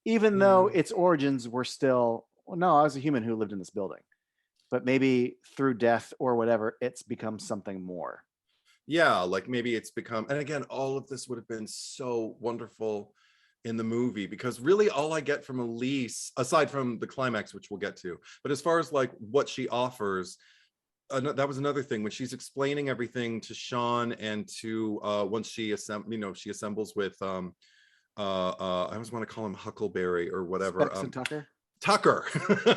Even though its origins were still, well, no, I was a human who lived in this building, but maybe through death or whatever, it's become something more. Yeah, like maybe it's become, and again, all of this would have been so wonderful in the movie, because really all I get from Elise, aside from the climax, which we'll get to, but as far as like what she offers, that was another thing when she's explaining everything to Sean and to once she assembles with I always want to call him Huckleberry or whatever, Specs and Tucker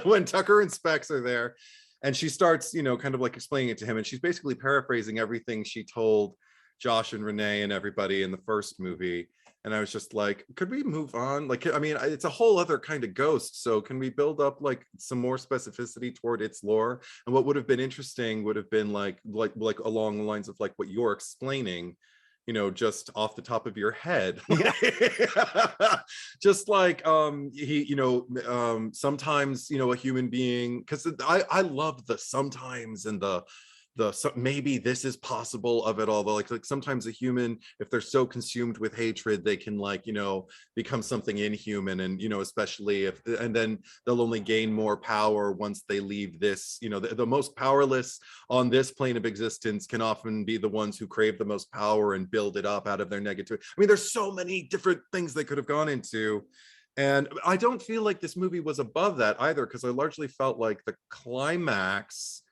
when Tucker and Specs are there, and she starts kind of like explaining it to him, and she's basically paraphrasing everything she told Josh and Renee and everybody in the first movie. And I was just like, could we move on? Like, I mean, it's a whole other kind of ghost. So can we build up like some more specificity toward its lore? And what would have been interesting would have been like along the lines of like what you're explaining, just off the top of your head. Yeah. Just like sometimes, a human being, because I love the sometimes and the maybe this is possible of it all, but like sometimes a human, if they're so consumed with hatred, they can become something inhuman, and especially and then they'll only gain more power once they leave this. The most powerless on this plane of existence can often be the ones who crave the most power and build it up out of their negativity. I mean, there's so many different things they could have gone into. And I don't feel like this movie was above that either, because I largely felt like the climax,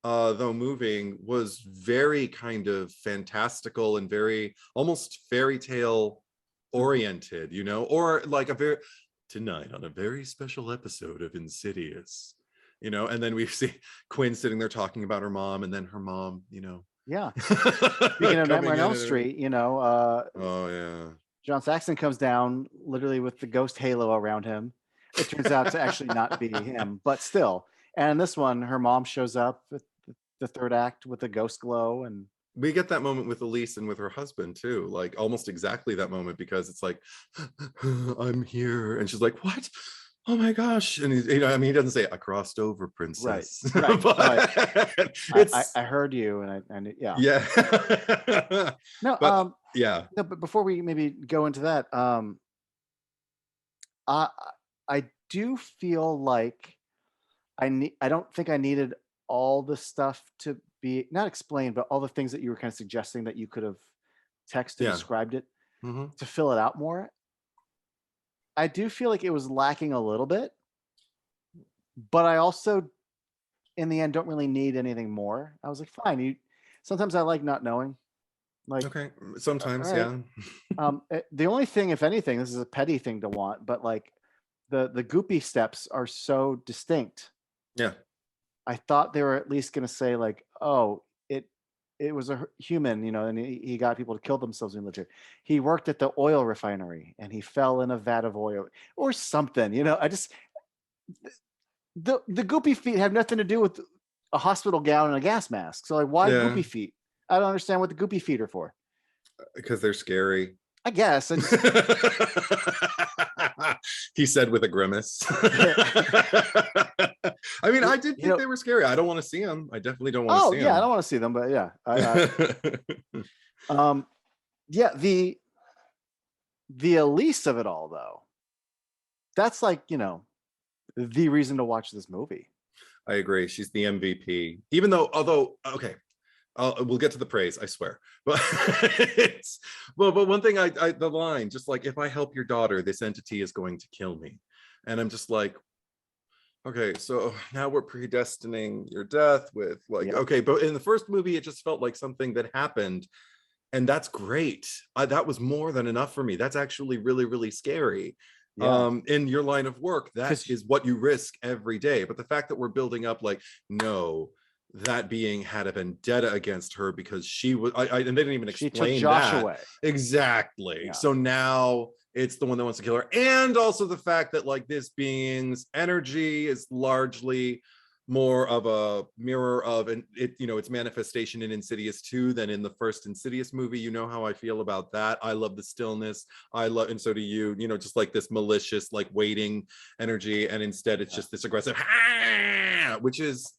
though moving, was very kind of fantastical and very almost fairy tale oriented, or like tonight on a very special episode of Insidious, and then we see Quinn sitting there talking about her mom, and then her mom, Yeah. Speaking of Nightmare on Elm Street, oh yeah, John Saxon comes down literally with the ghost halo around him. It turns out to actually not be him, but still. And in this one, her mom shows up at the third act with the ghost glow, and we get that moment with Elise and with her husband too, like almost exactly that moment, because it's like, I'm here, and she's like, what? Oh my gosh. And he doesn't say I crossed over, princess. Right. But I heard you, and yeah. Yeah. No, but, yeah. No, but before we maybe go into that, I do feel like I don't think I needed all the stuff to be not explained, but all the things that you were kind of suggesting that you could have texted, described it to fill it out more. I do feel like it was lacking a little bit, but I also, in the end, don't really need anything more. I was like, fine. Sometimes I like not knowing. Like, okay, sometimes, right. Yeah. The only thing, if anything, this is a petty thing to want, but like the goopy steps are so distinct. Yeah. I thought they were at least going to say like, oh, it was a human, and he got people to kill themselves when he lived here. He worked at the oil refinery and he fell in a vat of oil or something, I just, the goopy feet have nothing to do with a hospital gown and a gas mask. So like, why Yeah, goopy feet? I don't understand what the goopy feet are for. because they're scary. I guess I just He said with a grimace. I mean, I did think they were scary. I don't want to see them. I definitely don't want to see them. I don't want to see them, but yeah, yeah, the Elise of it all, though, that's like, the reason to watch this movie. I agree. She's the MVP. Even though, although, okay, we'll get to the praise, I swear. But but one thing, the line, just like, if I help your daughter, this entity is going to kill me. And I'm just like, okay, so now we're predestining your death with like, okay, but in the first movie, it just felt like something that happened. And that's great. That was more than enough for me. That's actually really, really scary. In your line of work, that is what you risk every day. But the fact that we're building up like, no, that being had a vendetta against her because she was, and they didn't even explain that. Away. Exactly. Yeah. So now it's the one that wants to kill her. And also the fact that like this being's energy is largely more of a mirror of its manifestation in Insidious 2 than in the first Insidious movie. You know how I feel about that. I love the stillness. And so do you, just like this malicious, like waiting energy. And instead it's just this aggressive, which is,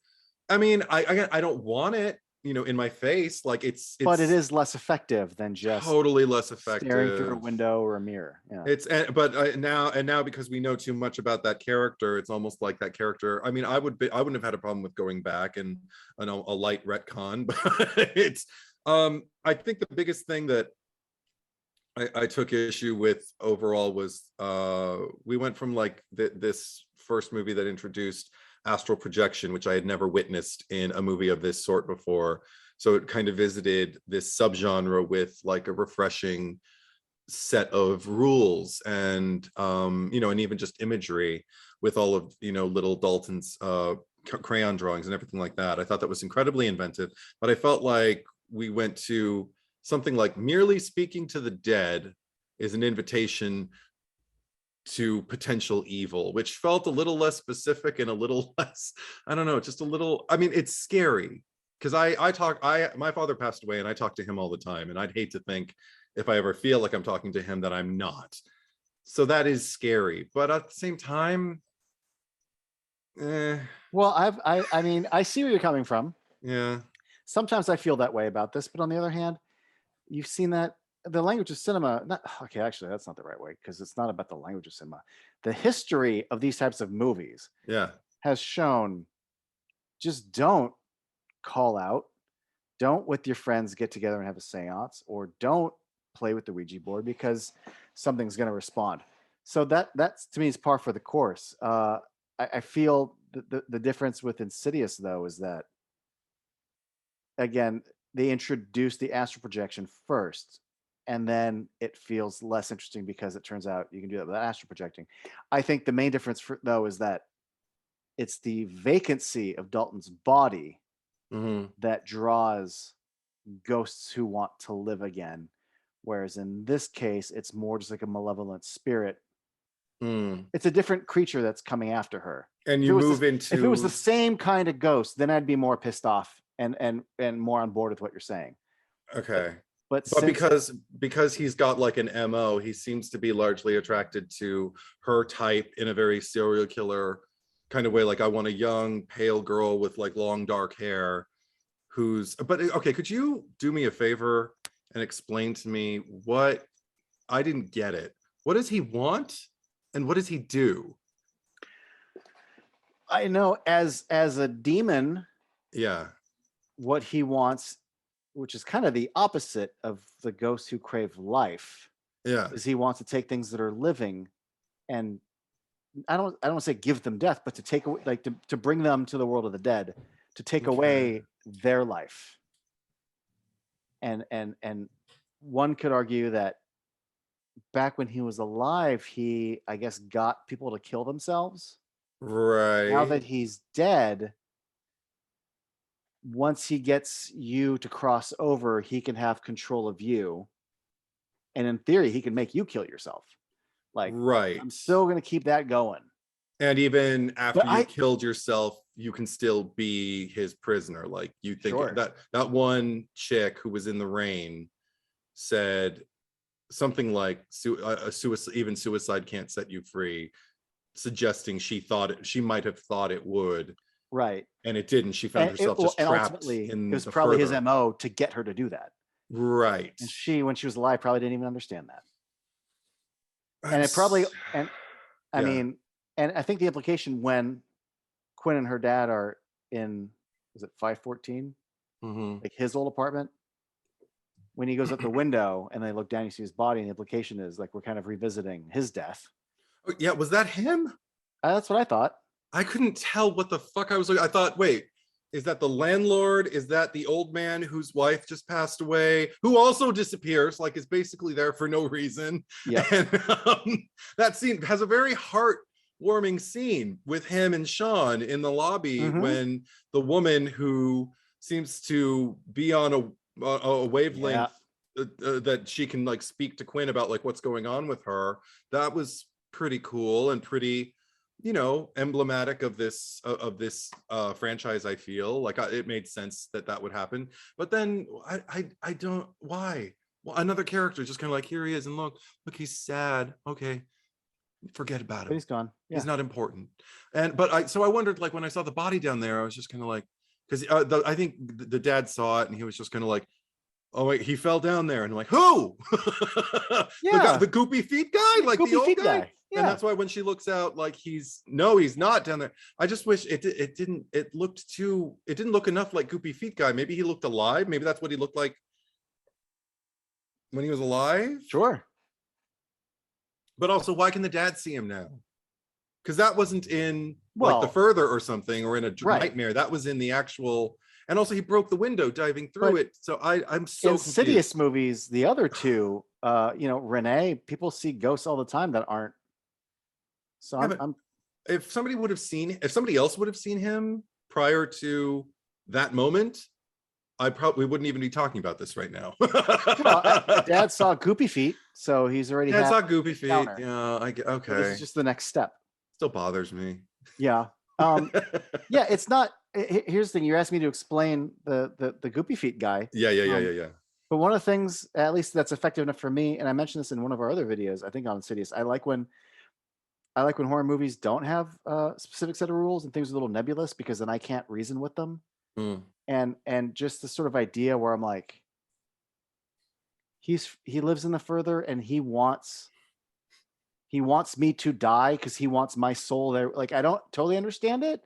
I mean, I don't want it, in my face. Like it's but it is less effective than just totally less effective staring through a window or a mirrir. Yeah. But now because we know too much about that character, it's almost like that character. I mean, I wouldn't have had a problem with going back and a light retcon, but it's I think the biggest thing that I took issue with overall was we went from like this first movie that introduced astral projection, which I had never witnessed in a movie of this sort before. So it kind of visited this subgenre with like a refreshing set of rules and and even just imagery with all of little Dalton's crayon drawings and everything like that. I thought that was incredibly inventive, but I felt like we went to something like merely speaking to the dead is an invitation to potential evil, which felt a little less specific and a little less, I don't know, just a little, I mean, it's scary because my father passed away and I talk to him all the time, and I'd hate to think if I ever feel like I'm talking to him that I'm not. So that is scary, but at the same time, well, I mean, I see where you're coming from. Yeah. Sometimes I feel that way about this, but on the other hand, you've seen that the language of cinema, okay, actually, that's not the right way, because it's not about the language of cinema. The history of these types of movies has shown, just don't call out, don't with your friends get together and have a seance, or don't play with the Ouija board because something's going to respond. So that's to me is par for the course. I feel the difference with Insidious, though, is that, again, they introduced the astral projection first, and then it feels less interesting because it turns out you can do that without astral projecting. I think the main difference, though, is that it's the vacancy of Dalton's body that draws ghosts who want to live again. Whereas in this case, it's more just like a malevolent spirit. It's a different creature that's coming after her. And you move into, if it was the same kind of ghost, then I'd be more pissed off and more on board with what you're saying. Okay. But because he's got like an MO, he seems to be largely attracted to her type in a very serial killer kind of way. Like, I want a young, pale girl with like long dark hair but okay, could you do me a favor and explain to me what, I didn't get it. What does he want and what does he do? I know as a demon, what he wants, which is kind of the opposite of the ghosts who crave life, is he wants to take things that are living and I don't want to say give them death, but to take away, like to bring them to the world of the dead, to take away their life. And one could argue that back when he was alive, he, I guess, got people to kill themselves. Right. Now that he's dead, once he gets you to cross over, he can have control of you. And in theory, he can make you kill yourself. Like, I'm still going to keep that going. And even But after you killed yourself, you can still be his prisoner. Like you think Sure. that one chick who was in the rain said something like even suicide can't set you free, suggesting she might have thought it would. Right. And it didn't. She found herself just and trapped ultimately, it in was the probably his further. MO to get her to do that. Right. And she, when she was alive, probably didn't even understand that. I'm And it probably, s- and I yeah. mean, and I think the implication when Quinn and her dad are in, is it 514? Mhm. Like his old apartment? When he goes up the window and they look down, you see his body, and the implication is like we're kind of revisiting his death. Oh, yeah, was that him? That's what I thought. I couldn't tell what the fuck I was looking. I thought, wait, is that the landlord? Is that the old man whose wife just passed away, who also disappears, like is basically there for no reason? Yep. And that scene has a very heartwarming scene with him and Sean in the lobby when the woman who seems to be on a wavelength that she can like speak to Quinn about like what's going on with her. That was pretty cool and pretty, you know, emblematic of this franchise. I feel like it made sense that would happen. But then I don't, why? Well, another character just kind of like, here he is, and look, he's sad. Okay, forget about But him. he's gone. Yeah. He's not important. And but I wondered, like when I saw the body down there, I was just kind of like, because I think the dad saw it and he was just kind of like, oh wait, he fell down there, and I'm like, who? The guy, the goopy feet guy, like the old guy. Yeah. And that's why when she looks out, like he's not down there. I just wish it didn't. It didn't look enough like Goopy Feet guy. Maybe he looked alive. Maybe that's what he looked like when he was alive. Sure. But also, why can the dad see him now? Because that wasn't in like the Well, further or something, or in a right. nightmare. That was in the actual. And also, he broke the window diving through it. So I'm so Insidious confused. movies, the other two, you know, Renee, people see ghosts all the time that aren't. So Yeah, but if somebody else would have seen him prior to that moment, we wouldn't even be talking about this right now. well, Dad saw Goopy Feet, so he's already Yeah, I had saw Goopy Feet. encounter. Yeah, okay. So this is just the next step. Still bothers me. Yeah. Yeah, it's not. Here's the thing: you asked me to explain the Goopy Feet guy. Yeah. But one of the things, at least that's effective enough for me, and I mentioned this in one of our other videos, I think on Insidious. I like when horror movies don't have a specific set of rules and things are a little nebulous, because then I can't reason with them. And just the sort of idea where I'm like, he lives in the further, and he wants me to die because he wants my soul there. Like, I don't totally understand it.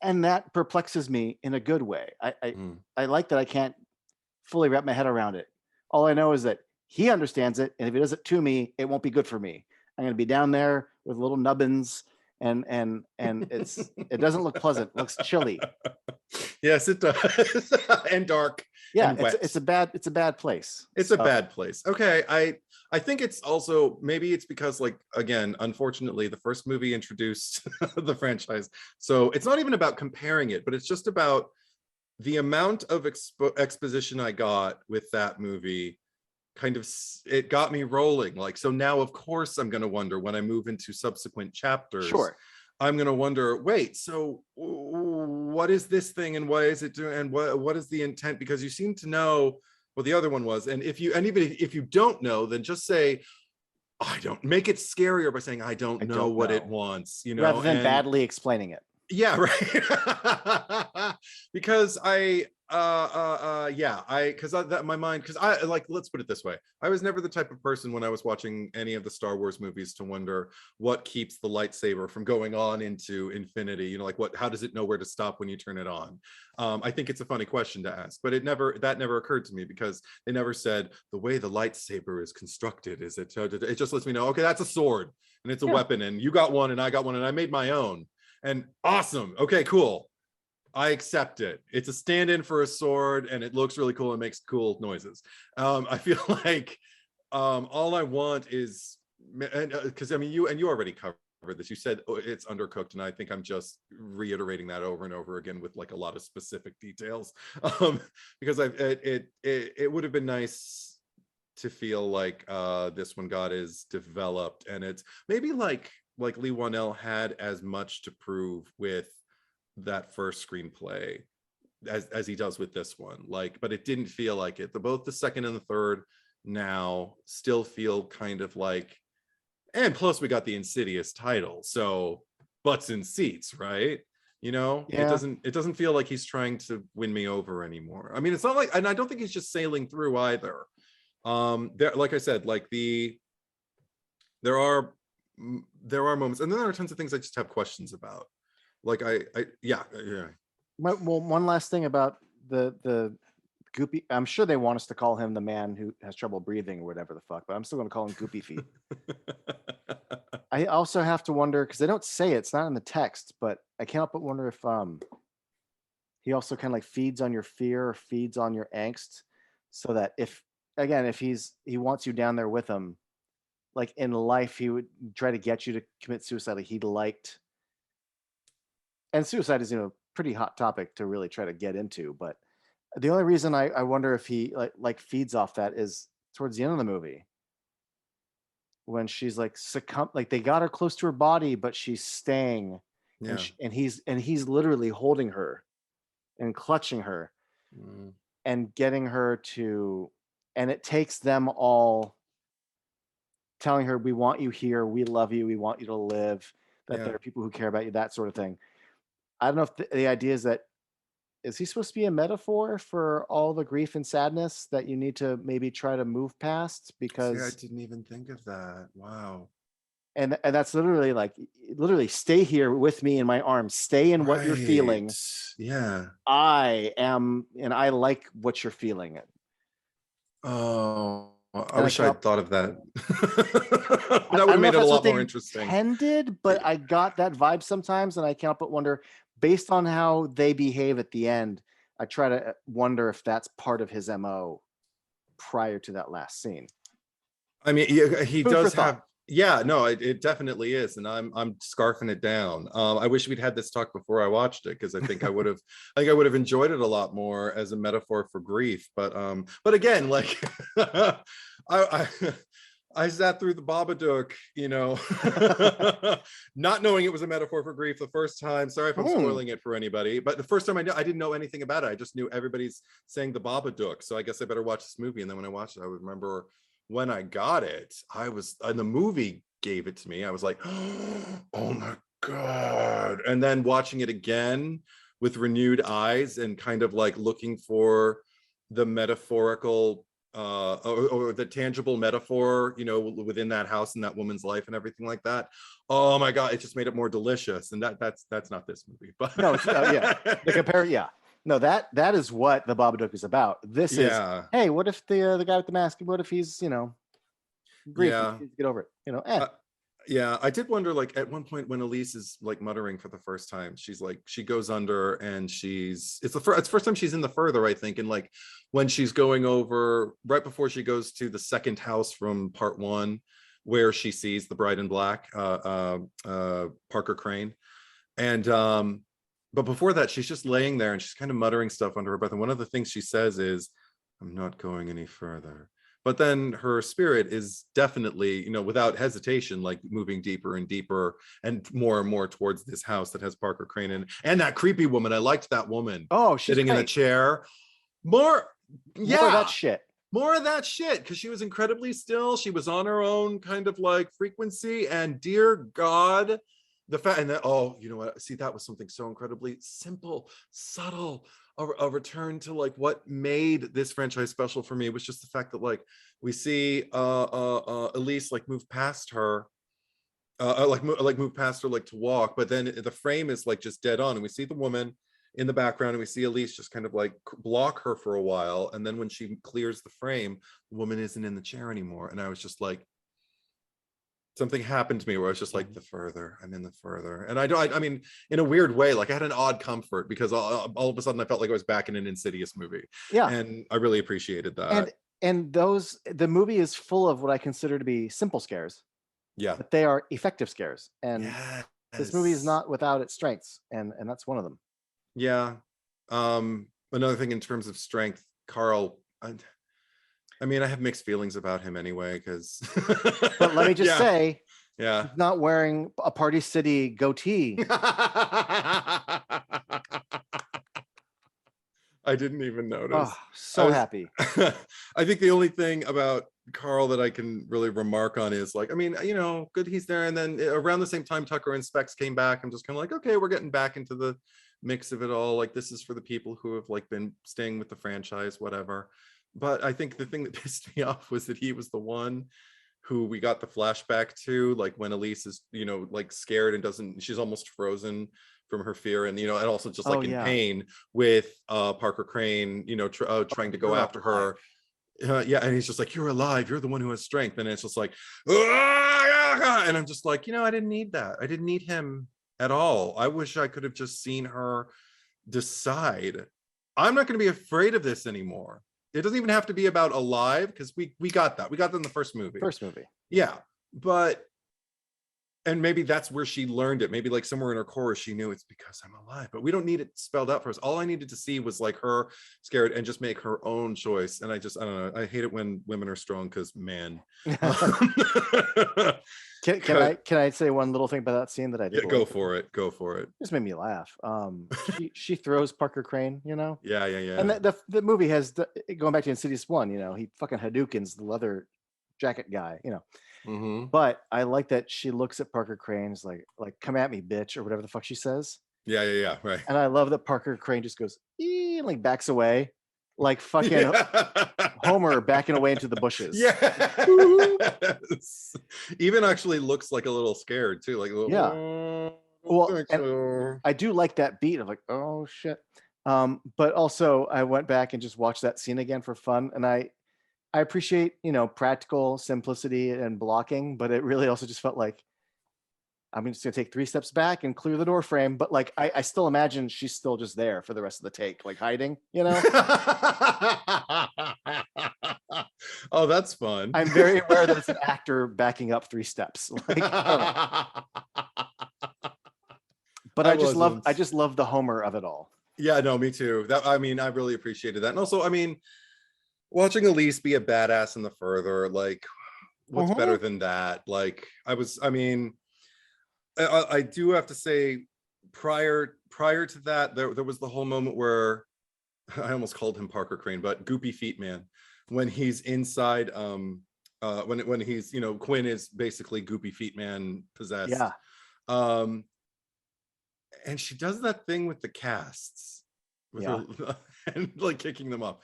And that perplexes me in a good way. I like that I can't fully wrap my head around it. All I know is that he understands it, and if he does it to me, it won't be good for me. I'm going to be down there with little nubbins, and it doesn't look pleasant. It looks chilly. Yes, it does. And dark. Yeah, and wet. it's a bad place. It's a bad place. Okay, I think it's also, maybe it's because, like, again, unfortunately, the first movie introduced the franchise, so it's not even about comparing it, but it's just about the amount of exposition I got with that movie. Kind of, it got me rolling. Like, so now of course I'm going to wonder when I move into subsequent chapters. Sure. I'm going to wonder, wait, so what is this thing, and why is it doing, and what is the intent? Because you seem to know what the other one was. And even if you don't know, then just say, I don't, make it scarier by saying, I don't know what it wants, you know, rather than badly explaining it. Yeah, right. Because that my mind, because I like, let's put it this way, I was never the type of person when I was watching any of the Star Wars movies to wonder what keeps the lightsaber from going on into infinity, you know, like how does it know where to stop when you turn it on? I think it's a funny question to ask, but that never occurred to me, because they never said the way the lightsaber is constructed is it just lets me know, okay, that's a sword and it's a weapon, and you got one and I got one and I made my own. And awesome. Okay, cool. I accept it. It's a stand-in for a sword, and it looks really cool and makes cool noises. I feel like all I want is, because I mean, you already covered this. You said it's undercooked, and I think I'm just reiterating that over and over again with like a lot of specific details. Because it would have been nice to feel like this one got as developed, and it's maybe like like Leigh Whannell had as much to prove with that first screenplay as he does with this one. Like, but it didn't feel like it. Both the second and the third now still feel kind of like, and plus we got the Insidious title, so butts in seats, right? You know, Yeah. it doesn't feel like he's trying to win me over anymore. I mean, it's not like, and I don't think he's just sailing through either. There, like I said, like there are moments, and then there are tons of things I just have questions about. Like yeah. Well, one last thing about the Goopy. I'm sure they want us to call him the man who has trouble breathing or whatever the fuck, but I'm still going to call him Goopy Feet. I also have to wonder, because they don't say it, it's not in the text, but I can't help but wonder if he also kind of like feeds on your fear, or feeds on your angst, so that if he wants you down there with him, like in life he would try to get you to commit suicide. Like he liked, and suicide is, pretty hot topic to really try to get into, but the only reason I wonder if he like feeds off that is towards the end of the movie, when she's like like they got her close to her body, but she's staying, Yeah. and he's literally holding her and clutching her and getting her to, and it takes them all telling her, we want you here, we love you, we want you to live, that there are people who care about you, that sort of thing. I don't know if the idea is that, is he supposed to be a metaphor for all the grief and sadness that you need to maybe try to move past? Because see, I didn't even think of that. Wow. And that's literally like, literally stay here with me in my arms, stay in what you're feeling. Yeah. I am, and I like what you're feeling. Oh, I wish I'd thought of that. That would I have made it a lot more interesting. Intended, but I got that vibe sometimes, and I can't but wonder, based on how they behave at the end, I try to wonder if that's part of his MO prior to that last scene. I mean, he does have, yeah, no, it definitely is, and I'm scarfing it down. I wish we'd had this talk before I watched it, because I think I would have enjoyed it a lot more as a metaphor for grief. But again, like I sat through the Babadook, not knowing it was a metaphor for grief the first time. Sorry if I'm spoiling it for anybody, but the first time I didn't know anything about it. I just knew everybody's saying the Babadook, so I guess I better watch this movie. And then when I watched it, I would remember when I got it, and the movie gave it to me, I was like, oh my God. And then watching it again with renewed eyes and kind of like looking for the metaphorical or the tangible metaphor, within that house and that woman's life and everything like that. Oh my God, it just made it more delicious. And that's not this movie, but no, yeah, the compare, yeah. No, that is what the Babadook is about. This is, hey, what if the guy with the mask, what if he's, grief, get over it, yeah, I did wonder, like at one point when Elise is like muttering for the first time, she's like, she goes under and it's the first time she's in the further, I think. And like when she's going over right before she goes to the second house from part one, where she sees the bride in black, Parker Crane. And but before that, she's just laying there and she's kind of muttering stuff under her breath. And one of the things she says is, I'm not going any further. But then her spirit is definitely, without hesitation, like moving deeper and deeper and more towards this house that has Parker Crane in. And that creepy woman. I liked that woman. Oh, she's sitting great. In the chair. More of that shit. More of that shit, because she was incredibly still. She was on her own kind of like frequency. And dear God, the fact, and that, oh, you know what? See, that was something so incredibly simple, subtle, a return to like what made this franchise special for me was just the fact that like we see Elise like move past her, move past her like to walk, but then the frame is like just dead on, and we see the woman in the background, and we see Elise just kind of like block her for a while, and then when she clears the frame, the woman isn't in the chair anymore, and I was just like, something happened to me where I was just like, I'm in the further. And I mean, in a weird way, like I had an odd comfort, because all of a sudden I felt like I was back in an Insidious movie. Yeah. And I really appreciated that. And the movie is full of what I consider to be simple scares. Yeah. But they are effective scares. And this movie is not without its strengths. And that's one of them. Yeah. Another thing in terms of strength, Carl, I mean, I have mixed feelings about him anyway, because but let me just say, Yeah. He's not wearing a Party City goatee. I didn't even notice. Oh, so happy. I think the only thing about Carl that I can really remark on is like, I mean, you know, good he's there. And then around the same time Tucker and Specs came back, I'm just kind of like, okay, we're getting back into the mix of it all. Like, this is for the people who have like been staying with the franchise, whatever. But I think the thing that pissed me off was that he was the one who we got the flashback to, like when Elise is, you know, like scared and she's almost frozen from her fear, and you know, and also just like in pain with Parker Crane, you know, trying to go after her. Yeah, and he's just like, you're alive, you're the one who has strength, and it's just like, and I'm just like, you know, I didn't need that. I didn't need him at all. I wish I could have just seen her decide, I'm not going to be afraid of this anymore. It doesn't even have to be about alive, because we got that in the first movie. Yeah, but and maybe that's where she learned it. Maybe like somewhere in her core, she knew it's because I'm alive, but we don't need it spelled out for us. All I needed to see was like her scared and just make her own choice. And I don't know. I hate it when women are strong, because man. Can I say one little thing about that scene that I did? Yeah, go for it. Just made me laugh. She throws Parker Crane, you know? Yeah. And the movie has, going back to Insidious 1, you know, he fucking Hadoukens the leather jacket guy, you know. Mm-hmm. But I like that she looks at Parker Crane, is like come at me, bitch, or whatever the fuck she says. Yeah, right. And I love that Parker Crane just goes, and like backs away, like fucking Homer backing away into the bushes. Yes. Even actually looks like a little scared too, like a little, well, and I do like that beat of like, oh shit. But also I went back and just watched that scene again for fun, and I appreciate, you know, practical simplicity and blocking, but it really also just felt like I'm just gonna take 3 steps back and clear the door frame. But like I still imagine she's still just there for the rest of the take, like hiding, you know. Oh, that's fun. I'm very aware that it's an actor backing up 3 steps. Like, but I just love the Homer of it all. Yeah, no, me too. That, I mean, I really appreciated that. And also, I mean, watching Elise be a badass in The Further, like, what's better than that? Like, I do have to say, prior to that, there was the whole moment where I almost called him Parker Crane, but Goopy Feet Man, when he's inside, when he's, you know, Quinn is basically Goopy Feet Man possessed. Yeah. And she does that thing with the casts, with her, and like kicking them off.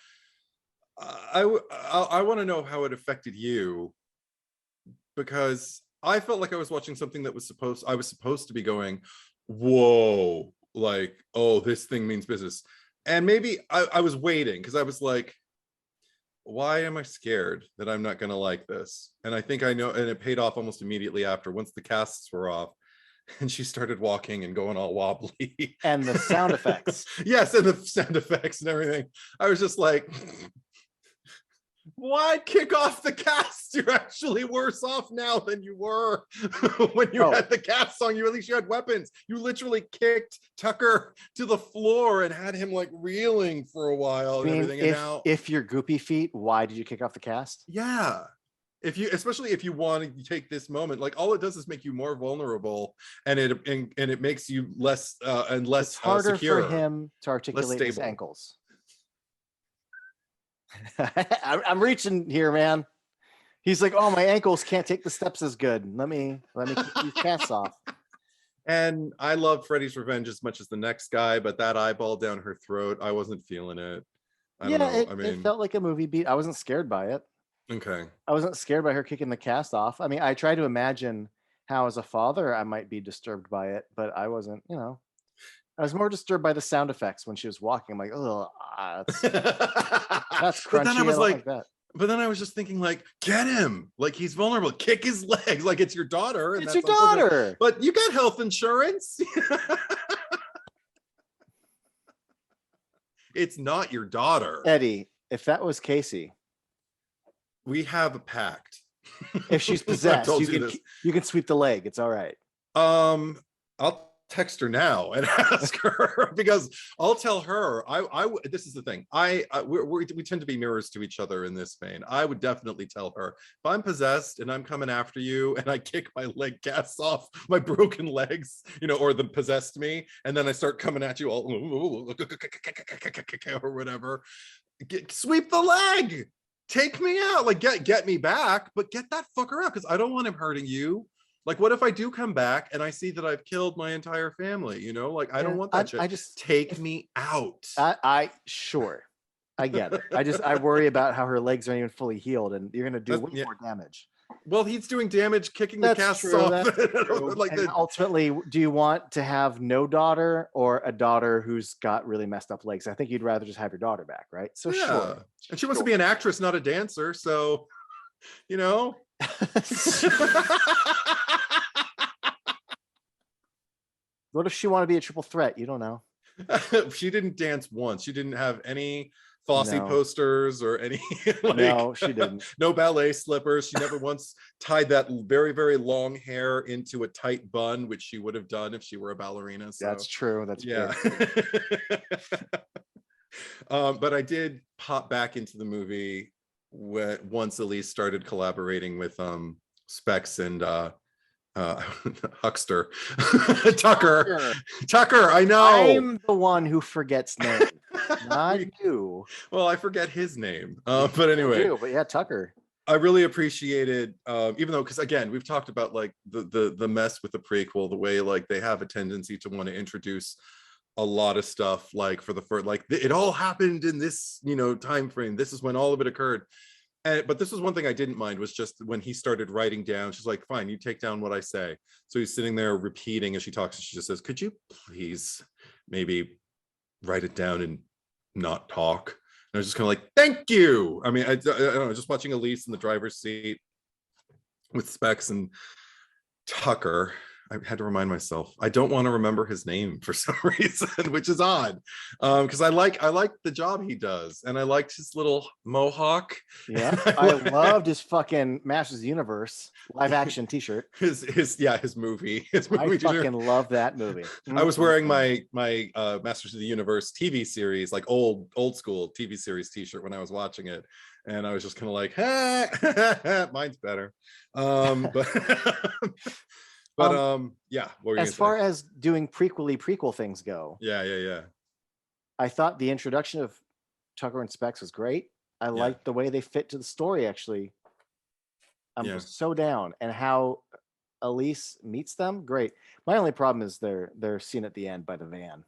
I want to know how it affected you, because I felt like I was watching something that I was supposed to be going, whoa, like, oh, this thing means business. And maybe I was waiting, because I was like, why am I scared that I'm not going to like this? And I think I know, and it paid off almost immediately after, once the casts were off and she started walking and going all wobbly. And the sound effects. Yes, and the sound effects and everything. I was just like, why kick off the cast? You're actually worse off now than you were when you had the cast on. You, at least you had weapons. You literally kicked Tucker to the floor and had him like reeling for a while and everything. If you're Goopy Feet, why did you kick off the cast? Yeah. Especially if you want to take this moment, like, all it does is make you more vulnerable, and it makes you less and less it's harder secure, for him to articulate his ankles. I'm reaching here, man. He's like, oh, my ankles can't take the steps as good. Let me keep these casts off. And I love Freddy's Revenge as much as the next guy, but that eyeball down her throat, I wasn't feeling it. I don't know. It felt like a movie beat. I wasn't scared by it. Okay. I wasn't scared by her kicking the cast off. I mean, I try to imagine how, as a father, I might be disturbed by it, but I wasn't, you know. I was more disturbed by the sound effects when she was walking. I'm like, oh, that's crunchy. But then I was like that. But then I was just thinking, like, get him. Like, he's vulnerable. Kick his legs. Like, it's your daughter. And it's your daughter. But you got health insurance. It's not your daughter. Eddie, if that was Casey. We have a pact. If she's possessed, you can sweep the leg. It's all right. I'll text her now and ask her, because I'll tell her. This is the thing. We tend to be mirrors to each other in this vein. I would definitely tell her, if I'm possessed and I'm coming after you and I kick my leg casts off my broken legs, or the possessed me, and then I start coming at you all or whatever, sweep the leg, take me out, like get me back, but get that fucker out, because I don't want him hurting you. Like, what if I do come back and I see that I've killed my entire family? Like, I don't want that shit. I just take me out. Sure, I get it. I worry about how her legs aren't even fully healed, and you're gonna do way more damage. Well, he's doing damage kicking the casts off. Like, and ultimately, do you want to have no daughter or a daughter who's got really messed up legs? I think you'd rather just have your daughter back, right? So yeah. Sure. And she wants to be an actress, not a dancer. So, What if she wanted to be a triple threat? You don't know. She didn't dance once. She didn't have any Fosse posters or any no, she didn't. No ballet slippers. She never once tied that very, very long hair into a tight bun, which she would have done if she were a ballerina. So that's true. That's but I did pop back into the movie once Elise started collaborating with Specs and Huckster. Tucker, I know. I'm the one who forgets names, not you. Well, I forget his name, but anyway. But yeah, Tucker. I really appreciated, even though, because again, we've talked about like the mess with the prequel, the way like they have a tendency to want to introduce a lot of stuff, like for the first, like it all happened in this time frame. This is when all of it occurred. But this was one thing I didn't mind, was just when he started writing down, she's like, fine, you take down what I say. So he's sitting there repeating as she talks, and she just says, could you please maybe write it down and not talk? And I was just kind of like, thank you. I mean, I don't know, just watching Elise in the driver's seat with Specs and Tucker, I had to remind myself, I don't want to remember his name for some reason, which is odd, because I like the job he does, and I liked his little mohawk. Yeah, I loved his fucking Masters of the Universe live action T-shirt. His movie. I fucking love that movie. I was wearing my Masters of the Universe TV series, like old school TV series T-shirt when I was watching it, and I was just kind of like, hey, mine's better. But yeah, what were you as far as doing prequel things go, yeah, I thought the introduction of Tucker and Specs was great. I liked the way they fit to the story, actually. I'm so down. And how Elise meets them, great. My only problem is their scene at the end by the van,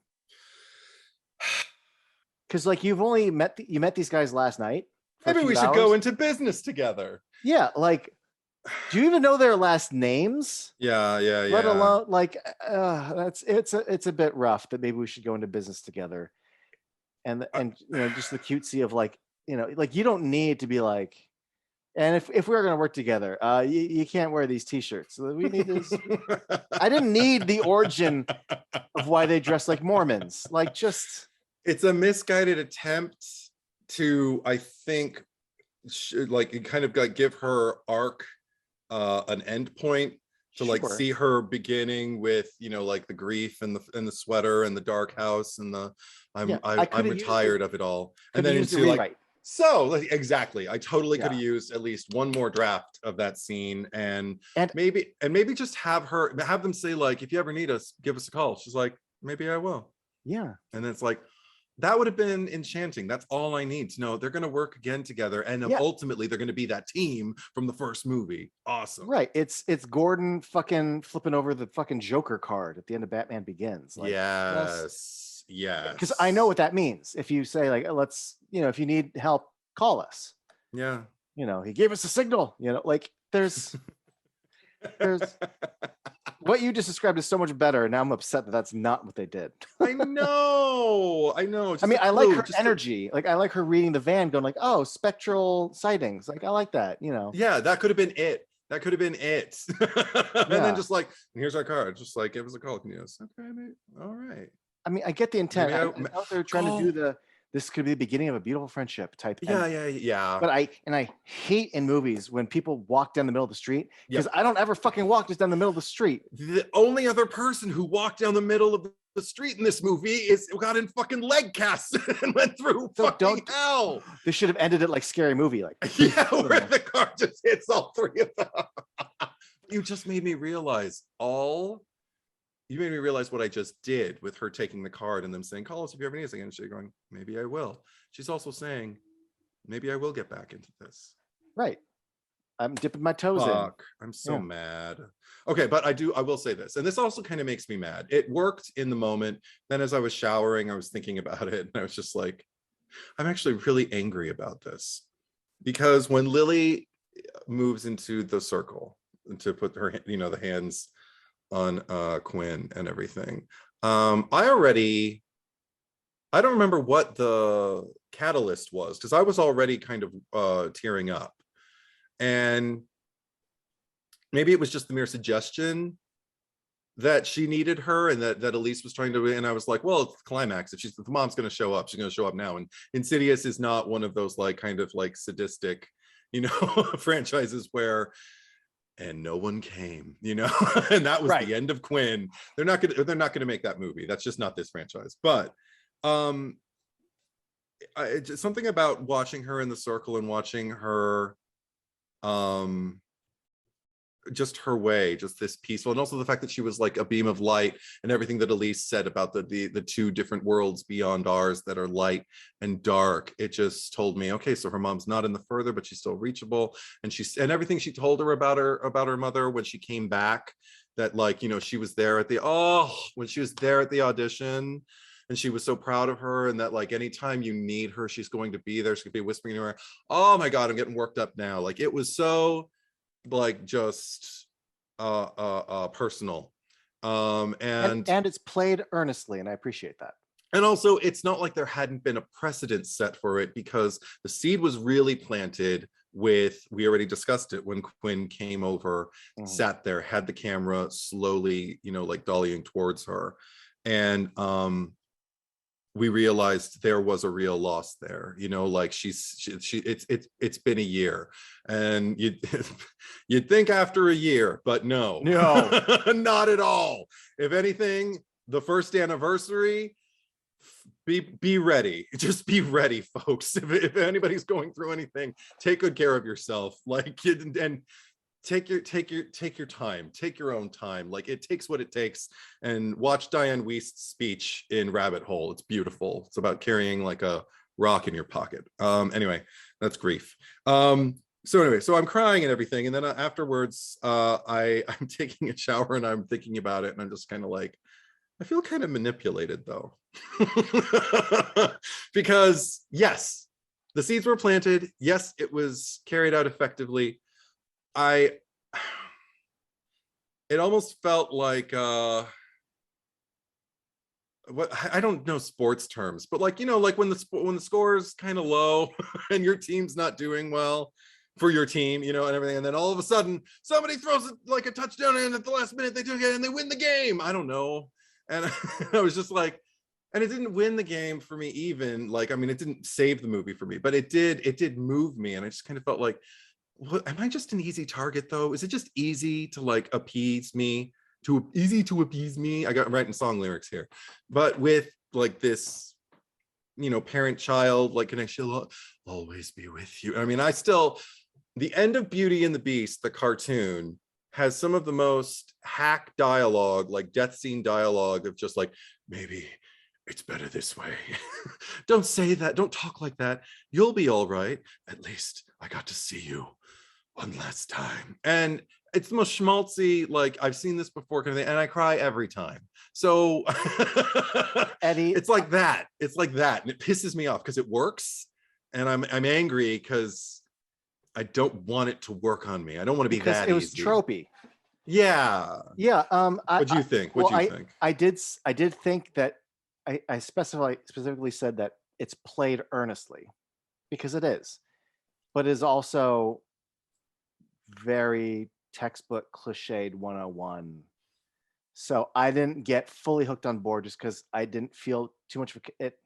because like you've only met these guys last night. Maybe we should go into business together. Yeah, like, do you even know their last names? Yeah. Let alone like it's a bit rough that maybe we should go into business together, and just the cutesy of like like you don't need to be like, and if we were going to work together, you can't wear these T-shirts. So we need this. I didn't need the origin of why they dress like Mormons. Like, just it's a misguided attempt to, I think, like kind of like give her arc an end point to like see her beginning with like the grief and the sweater and the dark house and the I'm retired of it all, and then into like exactly, I totally could have used at least one more draft of that scene, and maybe just have them say like, if you ever need us, give us a call. She's like, maybe I will. Yeah. And then it's like, that would have been enchanting. That's all I need to know. They're going to work again together, and ultimately they're going to be that team from the first movie. Awesome. Right. It's Gordon fucking flipping over the fucking Joker card at the end of Batman Begins. Like, yes. Because I know what that means. If you say like, let's, if you need help, call us. Yeah. He gave us a signal. Like there's what you just described is so much better, and now I'm upset that that's not what they did. I know. I mean, I like her energy. Like, I like her reading the van, going like, "Oh, spectral sightings." Like, I like that. Yeah, that could have been it. And then just like, here's our card. Just like, give us a call. Can you? Okay, mate. All right. I mean, I get the intent. I know they're trying to do this could be the beginning of a beautiful friendship type. Yeah. But I hate in movies when people walk down the middle of the street, because I don't ever fucking walk just down the middle of the street. The only other person who walked down the middle of the street in this movie got in fucking leg casts and went through fucking hell. They should have ended it like Scary Movie, like where the car just hits all three of them. You just made me realize what I just did with her taking the card and them saying, call us if you ever need us again. And she's going, maybe I will. She's also saying, maybe I will get back into this. Right. I'm dipping my toes in. I'm so mad. Okay, but I will say this, and this also kind of makes me mad. It worked in the moment. Then as I was showering, I was thinking about it, and I was just like, I'm actually really angry about this. Because when Lily moves into the circle to put her, the hands on Quinn and everything, I don't remember what the catalyst was, because I was already kind of tearing up. And maybe it was just the mere suggestion that she needed her, and that Elise was trying to, and I was like, well, it's the climax. If the mom's going to show up, she's going to show up now. And Insidious is not one of those like kind of like sadistic, franchises where, and no one came, and that was the end of Quinn. They're not going to make that movie. That's just not this franchise. But something about watching her in the circle and watching her just her way, just this peaceful, and also the fact that she was like a beam of light, and everything that Elise said about the two different worlds beyond ours that are light and dark, it just told me, okay, so her mom's not in the further, but she's still reachable. And everything she told her about her mother when she came back, that like, she was there when she was there at the audition, and she was so proud of her, and that like anytime you need her, she's going to be there. She could be whispering to her. Oh my God, I'm getting worked up now. Like it was so like just personal. And it's played earnestly, and I appreciate that. And also, it's not like there hadn't been a precedent set for it, because the seed was really planted with, we already discussed it, when Quinn came over, sat there, had the camera slowly, like dollying towards her. And we realized there was a real loss there, like it's been a year, and you'd think after a year, but no, not at all. If anything, the first anniversary, be ready. Just be ready, folks. If anybody's going through anything, take good care of yourself, and take your time, take your own time. Like it takes what it takes. And watch Diane Weist's speech in Rabbit Hole. It's beautiful. It's about carrying like a rock in your pocket. Anyway, that's grief. So I'm crying and everything, and then afterwards I'm taking a shower and I'm thinking about it, and I'm just kind of like, I feel kind of manipulated though. Because yes, the seeds were planted, yes, it was carried out effectively. It almost felt like what, I don't know sports terms, but like, like when the score is kind of low and your team's not doing well for your team, and everything, and then all of a sudden somebody throws like a touchdown, and at the last minute they do it and they win the game. I don't know. And I was just like, and it didn't win the game for me even, like, I mean, it didn't save the movie for me, but it did move me. And I just kind of felt like, what, am I just an easy target though? Is it just easy to like appease me? I got writing song lyrics here, but with like this, parent-child like connection, she'll always be with you. I mean, the end of Beauty and the Beast, the cartoon, has some of the most hack dialogue, like death scene dialogue of just like, maybe it's better this way. Don't say that. Don't talk like that. You'll be all right. At least I got to see you one last time. And it's the most schmaltzy, like, I've seen this before kind of thing, and I cry every time. So Eddie, it's like that. It's like that. And it pisses me off because it works. And I'm angry because I don't want it to work on me. I don't want to be that easy. It was tropey. Yeah. What do you think? I did think that I specifically said that it's played earnestly, because it is, but it is also very textbook cliched 101. So I didn't get fully hooked on board just because I didn't feel too much of it.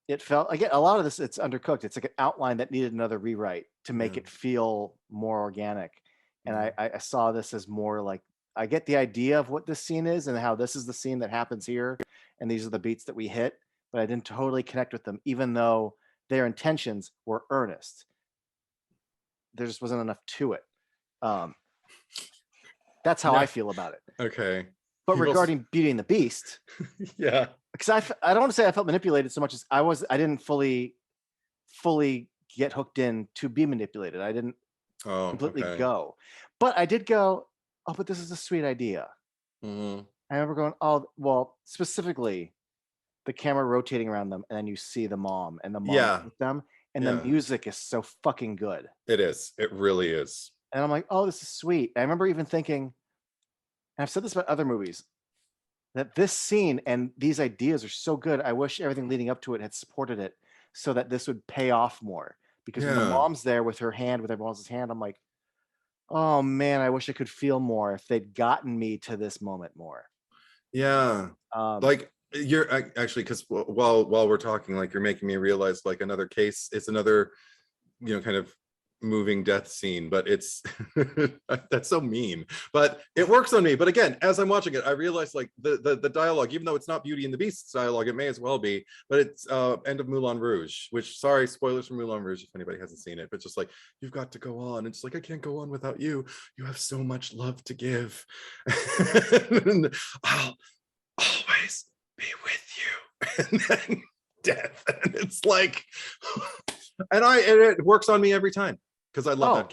it felt again a lot of this. It's undercooked. It's like an outline that needed another rewrite to make Yeah. it feel more organic. And Yeah. I saw this as more like I get the idea of what this scene is and how this is the scene that happens here, and these are the beats that we hit. But I didn't totally connect with them, even though their intentions were earnest. There just wasn't enough to it. Um, that's how I No. feel about it. Okay. But You've also regarding Beauty and the Beast, yeah. because I don't want to say I felt manipulated so much as I didn't fully get hooked in to be manipulated. I didn't Oh, completely okay. go, but I did go, oh, but this is a sweet idea. Mhm. I remember going, oh, well, specifically the camera rotating around them, and then you see the mom and the mom Yeah. with them, and the Yeah. music is so fucking good. It is. It really is. And I'm like, oh, this is sweet. I remember even thinking, and I've said this about other movies, that this scene and these ideas are so good. I wish everything leading up to it had supported it so that this would pay off more. Because when the Yeah. mom's there with her hand, with everyone else's hand, I'm like, oh man, I wish I could feel more if they'd gotten me to this moment more. Yeah. Um, Like you're actually, because while we're talking, like you're making me realize like another case, it's another, kind of moving death scene, but it's that's so mean, but it works on me. But again, as I'm watching it, I realize like the dialogue, even though it's not Beauty and the Beast's dialogue, it may as well be, but it's end of Moulin Rouge, which, sorry, spoilers for Moulin Rouge if anybody hasn't seen it, but just like, you've got to go on. It's like, I can't go on without you. You have so much love to give. And I'll always be with you. And then death. And it's like, and it works on me every time because I love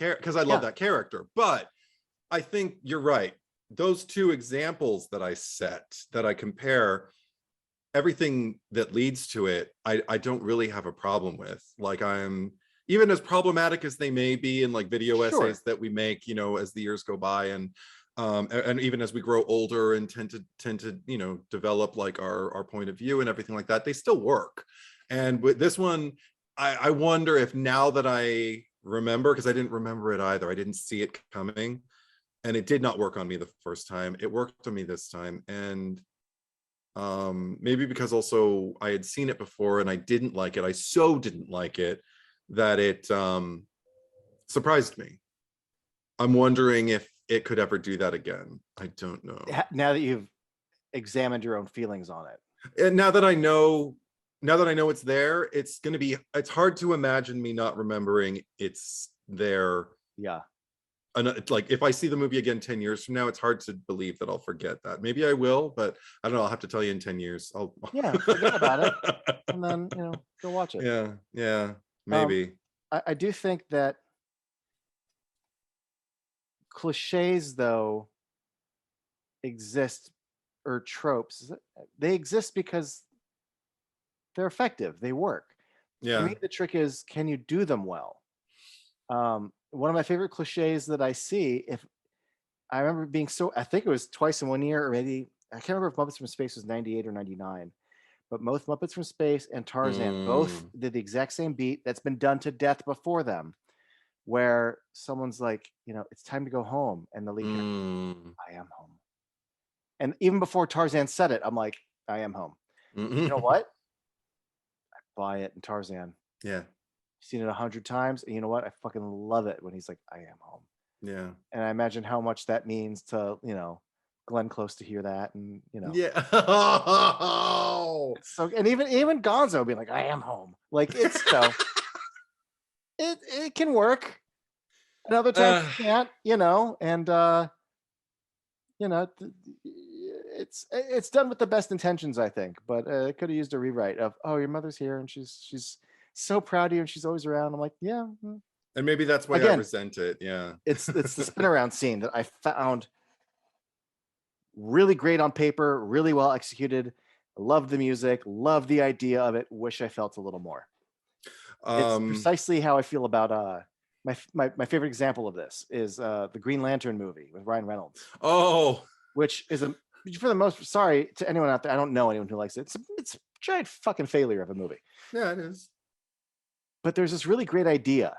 that character. But I think you're right. Those two examples that I set, that I compare, everything that leads to it, I don't really have a problem with. Like, I'm, even as problematic as they may be in like video essays that we make, as the years go by, and even as we grow older and tend to develop like our point of view and everything like that, they still work. And with this one, I wonder if, now that I remember, because I didn't remember it either, I didn't see it coming, and it did not work on me the first time. It worked on me this time, and maybe because also I had seen it before and I didn't like it. I so didn't like it that it surprised me. I'm wondering if it could ever do that again. I don't know. Now that you've examined your own feelings on it, And now that I know it's there, it's hard to imagine me not remembering it's there. yeah. And like, if I see the movie again 10 years from now, it's hard to believe that I'll forget that. Maybe I will, but I don't know. I'll have to tell you in 10 years. Forget about it, and then go watch it. Yeah, maybe. I do think that cliches, though, exist, or tropes, they exist because they're effective. They work. Yeah. For me, the trick is, can you do them well? One of my favorite cliches that I see, if I remember being I think it was twice in 1 year, or maybe, I can't remember if Muppets from Space was 98 or 99, but both Muppets from Space and Tarzan both did the exact same beat that's been done to death before them, where someone's like, it's time to go home. And the lead character, I am home. And even before Tarzan said it, I'm like, I am home. You know what? I buy it in Tarzan. Yeah. Seen it 100 times. And you know what? I fucking love it when he's like, I am home. Yeah. And I imagine how much that means to, Glenn Close to hear that. And, Yeah. So, and even Gonzo being like, I am home. Like, it's it can work. And other times it can't, and it's done with the best intentions, I think, but it could have used a rewrite of, oh, your mother's here and she's so proud of you and she's always around. I'm like, yeah. And maybe that's why I resent it. Yeah. It's the spin around scene that I found really great on paper, really well executed. Love the music, love the idea of it. Wish I felt a little more. It's precisely how I feel about my favorite example of this is the Green Lantern movie with Ryan Reynolds. Oh, which is for the most, sorry to anyone out there, I don't know anyone who likes it. It's a giant fucking failure of a movie. Yeah, it is. But there's this really great idea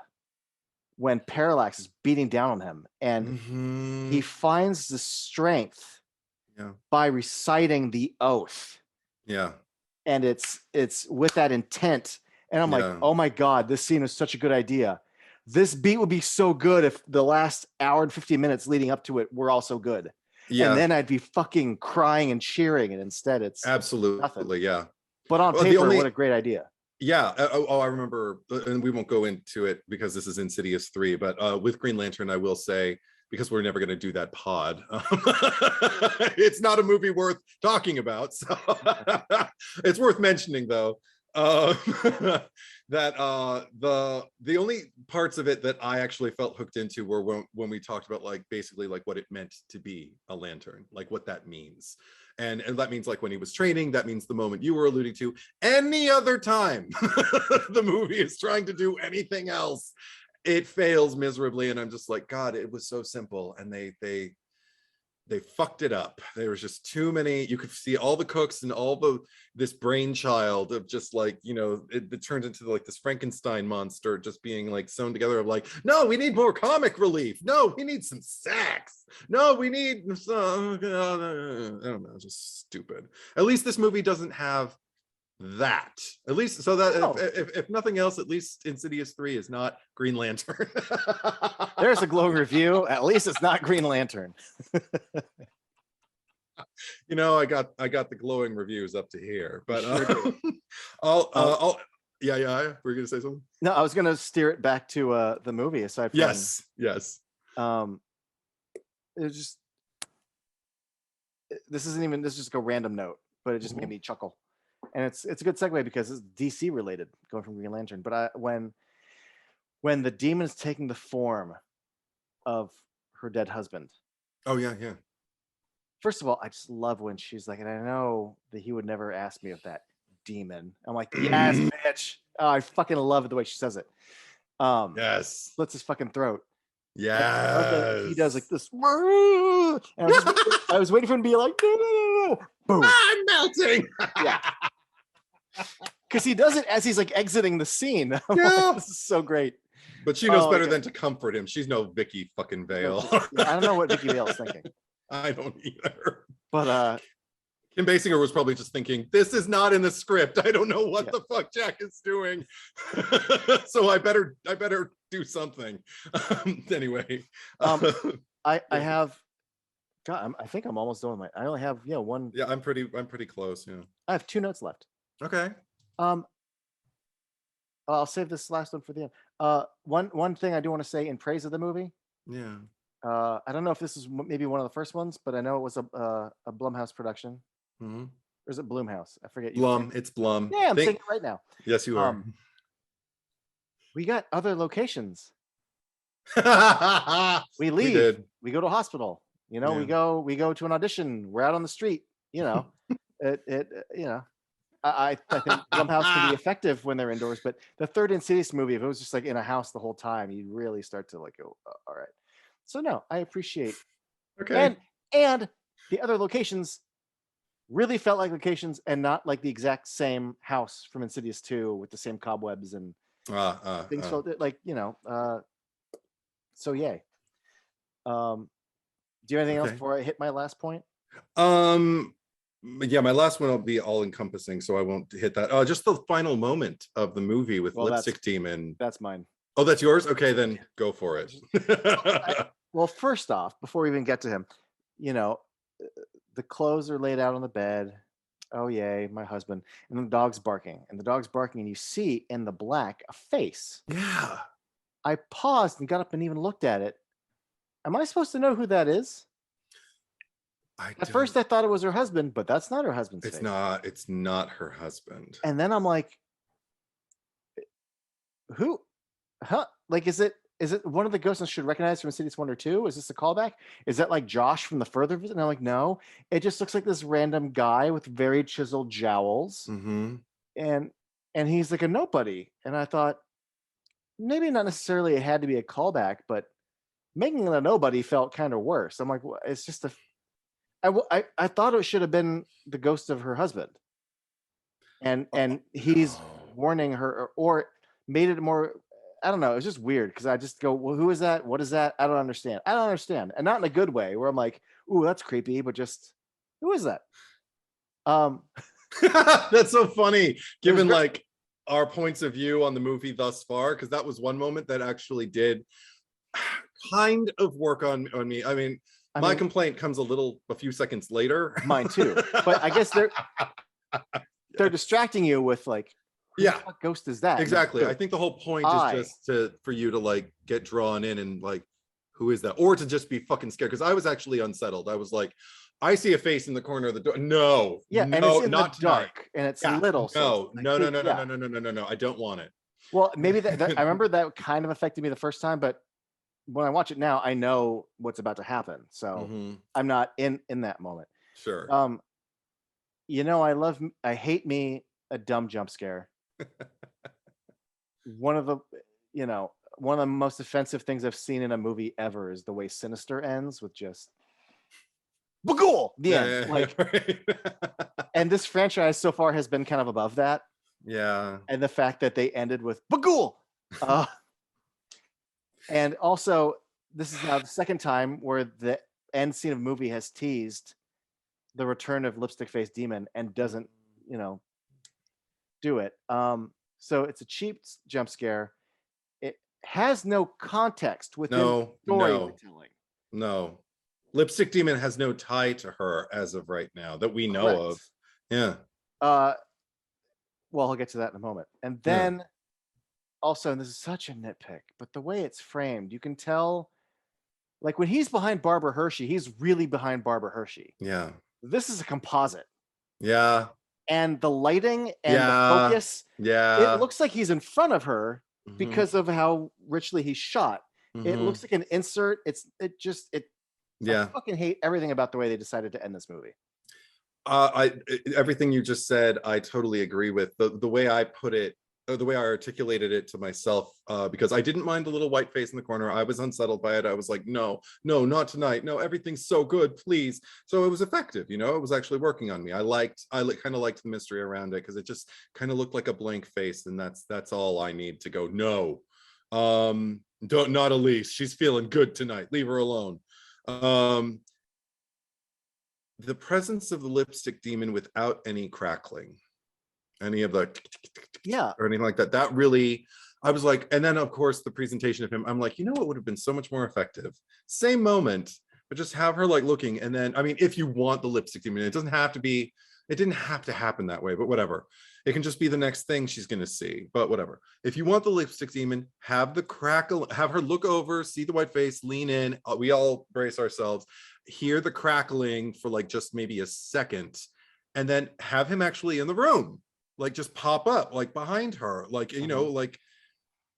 when Parallax is beating down on him, and he finds the strength by reciting the oath. Yeah. and it's with that intent. And I'm like, Yeah. oh my God, this scene is such a good idea. This beat would be so good if the last hour and 50 minutes leading up to it were also good. And Yeah. then I'd be fucking crying and cheering. And instead it's Absolutely. nothing. Yeah. But on Well, paper, what a great idea. Yeah. I remember, and we won't go into it because this is Insidious 3, but with Green Lantern, I will say, because we're never going to do that pod, it's not a movie worth talking about. So it's worth mentioning, though, that the only parts of it that I actually felt hooked into were when we talked about like basically like what it meant to be a lantern, like what that means. And that means like when he was training, that means the moment you were alluding to. Any other time the movie is trying to do anything else, it fails miserably. And I'm just like, God, it was so simple. And they fucked it up. There was just too many. You could see all the cooks and this brainchild of just like, you know, it turned into like this Frankenstein monster just being like sewn together of like, no, we need more comic relief. No, we need some sex. No, we need some, I don't know, just stupid. At least this movie doesn't have that, at least, so that if nothing else, at least Insidious 3 is not Green Lantern. There's a glowing review. At least it's not Green Lantern. You know, I got the glowing reviews up to here, but yeah, we're gonna say something. No, I was gonna steer it back to the movie. Aside from yes, it was just, this is just a random note, but it just made me chuckle. And it's a good segue because it's DC related, going from Green Lantern. But when the demon is taking the form of her dead husband. Oh yeah. First of all, I just love when she's like, and I know that he would never ask me of that demon. I'm like, yes, bitch. Oh, I fucking love it the way she says it. Yes. Slits his fucking throat. Yes. He does like this. And I was waiting for him to be like, no. Boom. I'm melting. Yeah. Because he does it as he's like exiting the scene. Yeah. Like, this is so great. But she knows better than to comfort him. She's no Vicky fucking Vale. I don't know what Vicky Vale's thinking. I don't either. But Kim Basinger was probably just thinking, this is not in the script. I don't know what the fuck Jack is doing. So I better do something. Anyway. I have, God, I think I'm almost done with I only have one. Yeah, I'm pretty close. Yeah. I have 2 notes left. Okay. I'll save this last one for the end. One thing I do want to say in praise of the movie. Yeah. I don't know if this is maybe one of the first ones, but I know it was a Blumhouse production. Mm-hmm. Or is it Blumhouse? I forget. Blum. It's Blum. Yeah, I'm saying it right now. Yes, you are. We got other locations. We leave. We did. We go to a hospital. You know, we go to an audition. We're out on the street. You know, I think Blumhouse can be effective when they're indoors, but the third Insidious movie, if it was just like in a house the whole time, you'd really start to like go, all right. So no, I appreciate. Okay. And the other locations really felt like locations and not like the exact same house from Insidious 2 with the same cobwebs and things felt like, so yay. Do you have anything else before I hit my last point? Yeah, my last one will be all encompassing, so I won't hit that. Just the final moment of the movie with Lipstick Demon. That's mine. Oh, that's yours? Okay, then go for it. Well, first off, before we even get to him, the clothes are laid out on the bed. Oh, yay, my husband. And the dog's barking. And you see in the black a face. Yeah. I paused and got up and even looked at it. Am I supposed to know who that is? At first, I thought it was her husband, but that's not her husband's face. It's not her husband. And then I'm like, who? Huh? Like, is it one of the ghosts I should recognize from Insidious 1 or 2? Is this a callback? Is that like Josh from the Further Visit? And I'm like, no. It just looks like this random guy with very chiseled jowls. Mm-hmm. And he's like a nobody. And I thought, maybe not necessarily it had to be a callback, but making it a nobody felt kind of worse. I'm like, well, it's just I thought it should have been the ghost of her husband. And he's warning her or made it more, I don't know. It's just weird because I just go, well, who is that? What is that? I don't understand. And not in a good way where I'm like, ooh, that's creepy, but just, who is that? That's so funny, given like our points of view on the movie thus far, because that was one moment that actually did kind of work on me. I mean, my complaint comes a few seconds later. Mine too. But I guess they're distracting you with like, who the fuck ghost is that? Exactly. I think the whole point is just for you to like get drawn in and like, who is that? Or to just be fucking scared. Because I was actually unsettled. I was like, I see a face in the corner of the door. No, yeah, no, and it's in not the dark, and it's little. No, no. I don't want it. Well, maybe that I remember that kind of affected me the first time, but when I watch it now, I know what's about to happen. So I'm not in that moment. Sure. You know, I hate me a dumb jump scare. One of the most offensive things I've seen in a movie ever is the way Sinister ends with just Bagul! The end. Like, right. And this franchise so far has been kind of above that. Yeah. And the fact that they ended with Bagul! And also, this is now the second time where the end scene of the movie has teased the return of Lipstick Face Demon and doesn't, do it. So it's a cheap jump scare. It has no context within the storytelling. No. Lipstick Demon has no tie to her as of right now that we know of. Yeah. Well, I'll get to that in a moment. And then also, and this is such a nitpick, but the way it's framed, you can tell, like when he's behind Barbara Hershey, he's really behind Barbara Hershey. Yeah. This is a composite. Yeah. And the lighting and the focus, it looks like he's in front of her because of how richly he's shot. It looks like an insert. I fucking hate everything about the way they decided to end this movie. Everything you just said, I totally agree with. The way I put it, the way I articulated it to myself, because I didn't mind the little white face in the corner. I was unsettled by it. I was like, no, not tonight. No, everything's so good, please. So it was effective. It was actually working on me. I kind of liked the mystery around it because it just kind of looked like a blank face, and that's all I need to go. No, not Elise. She's feeling good tonight. Leave her alone. The presence of the Lipstick Demon without any crackling, any of the or anything like that really, I was like, and then of course the presentation of him, I'm like, what would have been so much more effective? Same moment, but just have her like looking, and then, I mean, if you want the Lipstick Demon, it didn't have to happen that way, but whatever. It can just be the next thing she's going to see, but whatever. If you want the Lipstick Demon, have the crackle, have her look over, see the white face, lean in, we all brace ourselves, hear the crackling for like just maybe a second, and then have him actually in the room, like just pop up like behind her, like, like,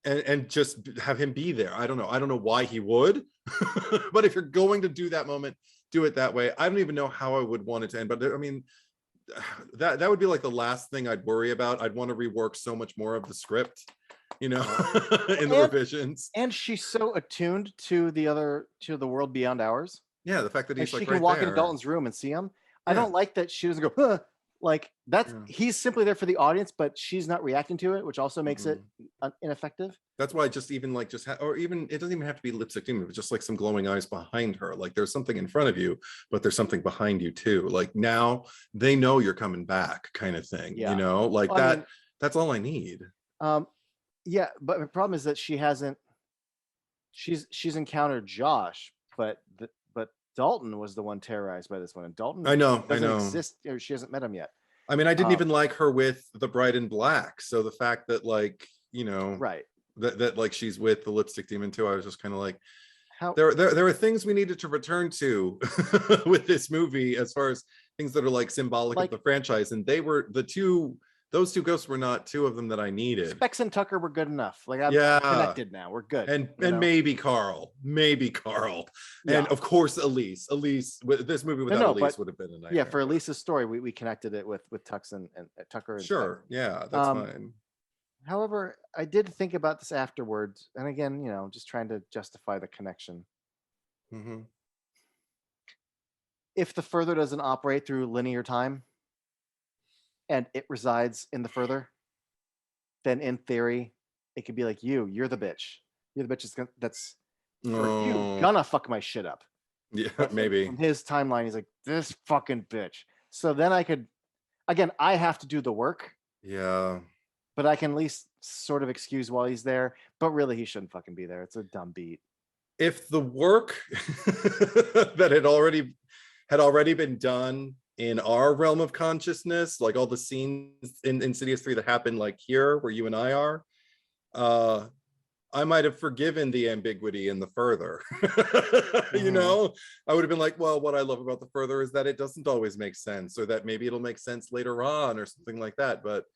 and just have him be there. I don't know why he would, but if you're going to do that moment, do it that way. I don't even know how I would want it to end, but I mean, that would be like the last thing I'd worry about. I'd want to rework so much more of the script, in the revisions. And she's so attuned to the world beyond ours. Yeah, the fact that he's she like can walk in Dalton's room and see him. I don't like that she doesn't go, huh. Like that's he's simply there for the audience, but she's not reacting to it, which also makes it ineffective. That's why just even like or even it doesn't even have to be Lipstick Demon, but just like some glowing eyes behind her. Like there's something in front of you, but there's something behind you too. Like now they know you're coming back, kind of thing. Like well, that. That's all I need. Yeah, but the problem is that she hasn't. She's encountered Josh, but Dalton was the one terrorized by this one, and Dalton doesn't exist, or she hasn't met him yet. I mean, I didn't even like her with the Bride in Black, so the fact that like right, that like she's with the Lipstick Demon too, I was just kind of like, there are things we needed to return to with this movie as far as things that are like symbolic of the franchise, and they were those two ghosts were not two of them that I needed. Specs and Tucker were good enough. Like I'm connected now. We're good. And maybe Carl. Yeah. And of course Elise. This movie without Elise would have been a nightmare. Yeah, for Elise's story, we connected it with Tux and Tucker. And sure. Yeah, that's fine. However, I did think about this afterwards, and again, just trying to justify the connection. Mm-hmm. If the further doesn't operate through linear time, and it resides in the further, then in theory, it could be like you're the bitch. You're the bitch that's for you gonna fuck my shit up. Yeah, maybe. From his timeline, he's like, this fucking bitch. So then I could again, I have to do the work. Yeah. But I can at least sort of excuse while he's there. But really, he shouldn't fucking be there. It's a dumb beat. If the work that had already been done in our realm of consciousness, like all the scenes in Insidious 3 that happen like here where you and I are, I might have forgiven the ambiguity in the further. You know, I would have been like, well, what I love about the further is that it doesn't always make sense, or that maybe it'll make sense later on or something like that. But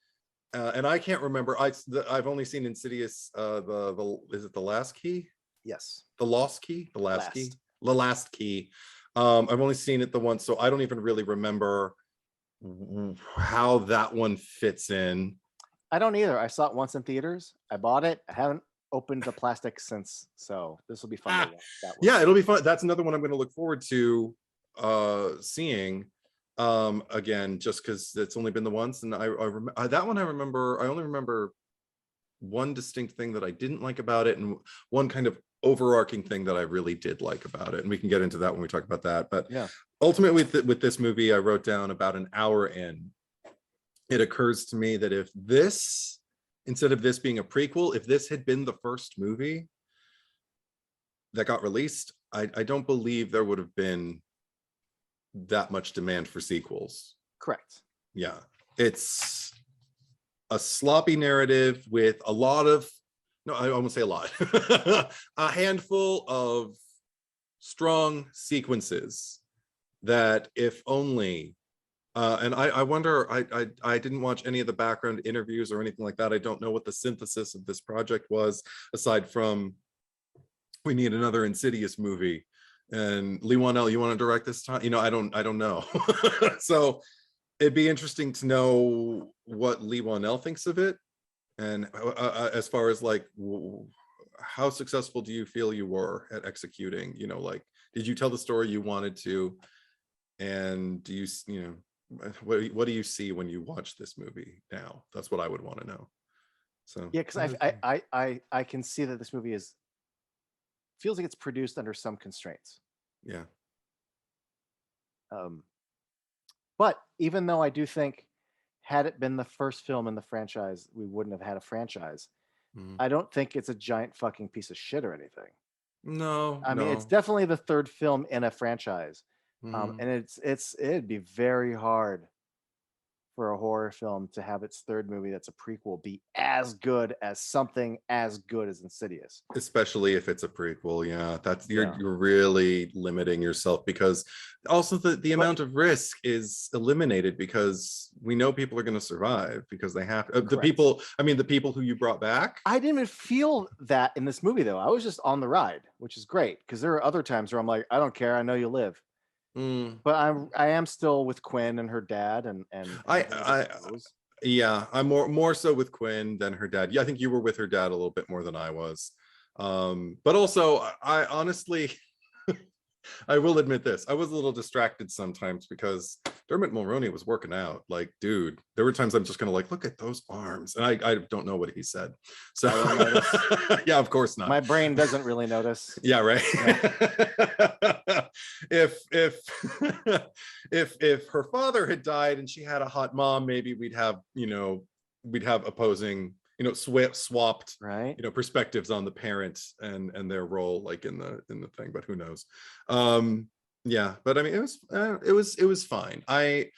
and I can't remember. I've only seen Insidious. Is it The Last Key? Yes. The Lost Key? The Last Key? The Last Key. I've only seen it the once, so I don't even really remember how that one fits in. I don't either. I saw it once in theaters. I bought it. I haven't opened the plastic since, so this will be fun to watch. That one. Yeah, it'll be fun. That's another one I'm going to look forward to seeing again, just because it's only been the once, and I remember that one. I only remember one distinct thing that I didn't like about it, and one kind of overarching thing that I really did like about it, and we can get into that when we talk about that. But yeah, ultimately with this movie, I wrote down about an hour in, it occurs to me that if this, instead of this being a prequel, if this had been the first movie that got released, I don't believe there would have been that much demand for sequels. Correct. Yeah, it's a sloppy narrative with a lot of, no, I won't say a lot, a handful of strong sequences that if only, and I wonder, I didn't watch any of the background interviews or anything like that. I don't know what the synthesis of this project was, aside from we need another Insidious movie. And Leigh Whannell, you want to direct this time? You know, I don't know. So it'd be interesting to know what Leigh Whannell thinks of it. And as far as like, how successful do you feel you were at executing? You know, like, did you tell the story you wanted to? And do you know, what do you see when you watch this movie now? That's what I would want to know. So yeah, because I can see that this movie feels like it's produced under some constraints. Yeah. But even though I do think, had it been the first film in the franchise, we wouldn't have had a franchise. I don't think it's a giant fucking piece of shit or anything. No, I mean, it's definitely the third film in a franchise, and it'd be very hard for a horror film to have its third movie that's a prequel be as good as something as good as Insidious. Especially if it's a prequel. Yeah, you're really limiting yourself, because also the amount of risk is eliminated, because we know people are going to survive because they have the people who you brought back. I didn't even feel that in this movie though. I was just on the ride, which is great, because there are other times where I'm like, I don't care, I know you live. But I am still with Quinn and her dad, and yeah, I'm more so with Quinn than her dad. Yeah, I think you were with her dad a little bit more than I was. But also, I honestly, I will admit this, I was a little distracted sometimes because Dermot Mulroney was working out. Like, dude, there were times I'm just gonna like, look at those arms, and I don't know what he said. So yeah, of course not. My brain doesn't really notice. Yeah, right. Yeah. if her father had died and she had a hot mom, maybe we'd have opposing, swapped, right, perspectives on the parents and their role, like in the thing. But who knows? Yeah, but I mean, it was fine. It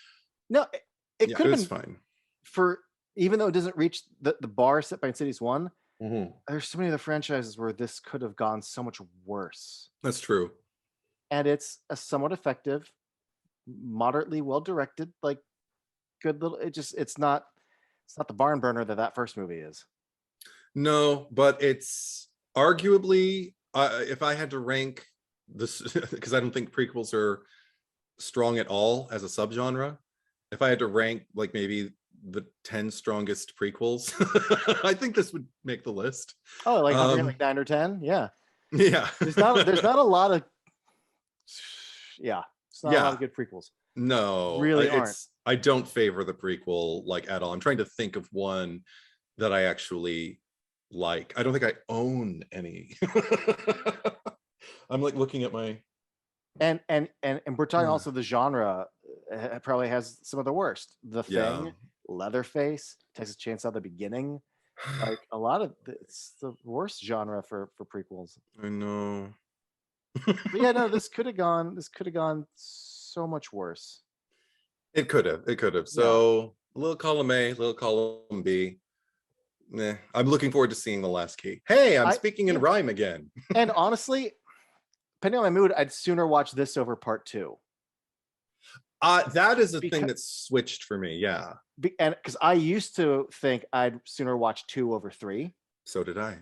could have been fine, for even though it doesn't reach the bar set by Insidious 1. There's so many of the franchises where this could have gone so much worse. That's true. And it's a somewhat effective, moderately well directed, like good little. It's not the barn burner that first movie is. No, but it's arguably, if I had to rank this, because I don't think prequels are strong at all as a subgenre. If I had to rank like maybe the 10 strongest prequels, I think this would make the list. Oh, like 9 or 10? Yeah. Yeah. There's not a lot of a lot of good prequels. No, really aren't. I don't favor the prequel like at all. I'm trying to think of one that I actually like. I don't think I own any. I'm like looking at my and we're talking also the genre probably has some of the worst. The Yeah. Thing, Leatherface, Texas Chainsaw: The Beginning. Like a lot of it's the worst genre for prequels. I know. But yeah, no, this could have gone. This could have gone so much worse. It could have. It could have. Yeah. So a little column A, a little column B. Nah, I'm looking forward to seeing The Last Key. Hey, I'm speaking in rhyme again. And honestly, depending on my mood, I'd sooner watch this over part 2. That is a thing that's switched for me. Yeah. And because I used to think I'd sooner watch 2 over 3. So did I.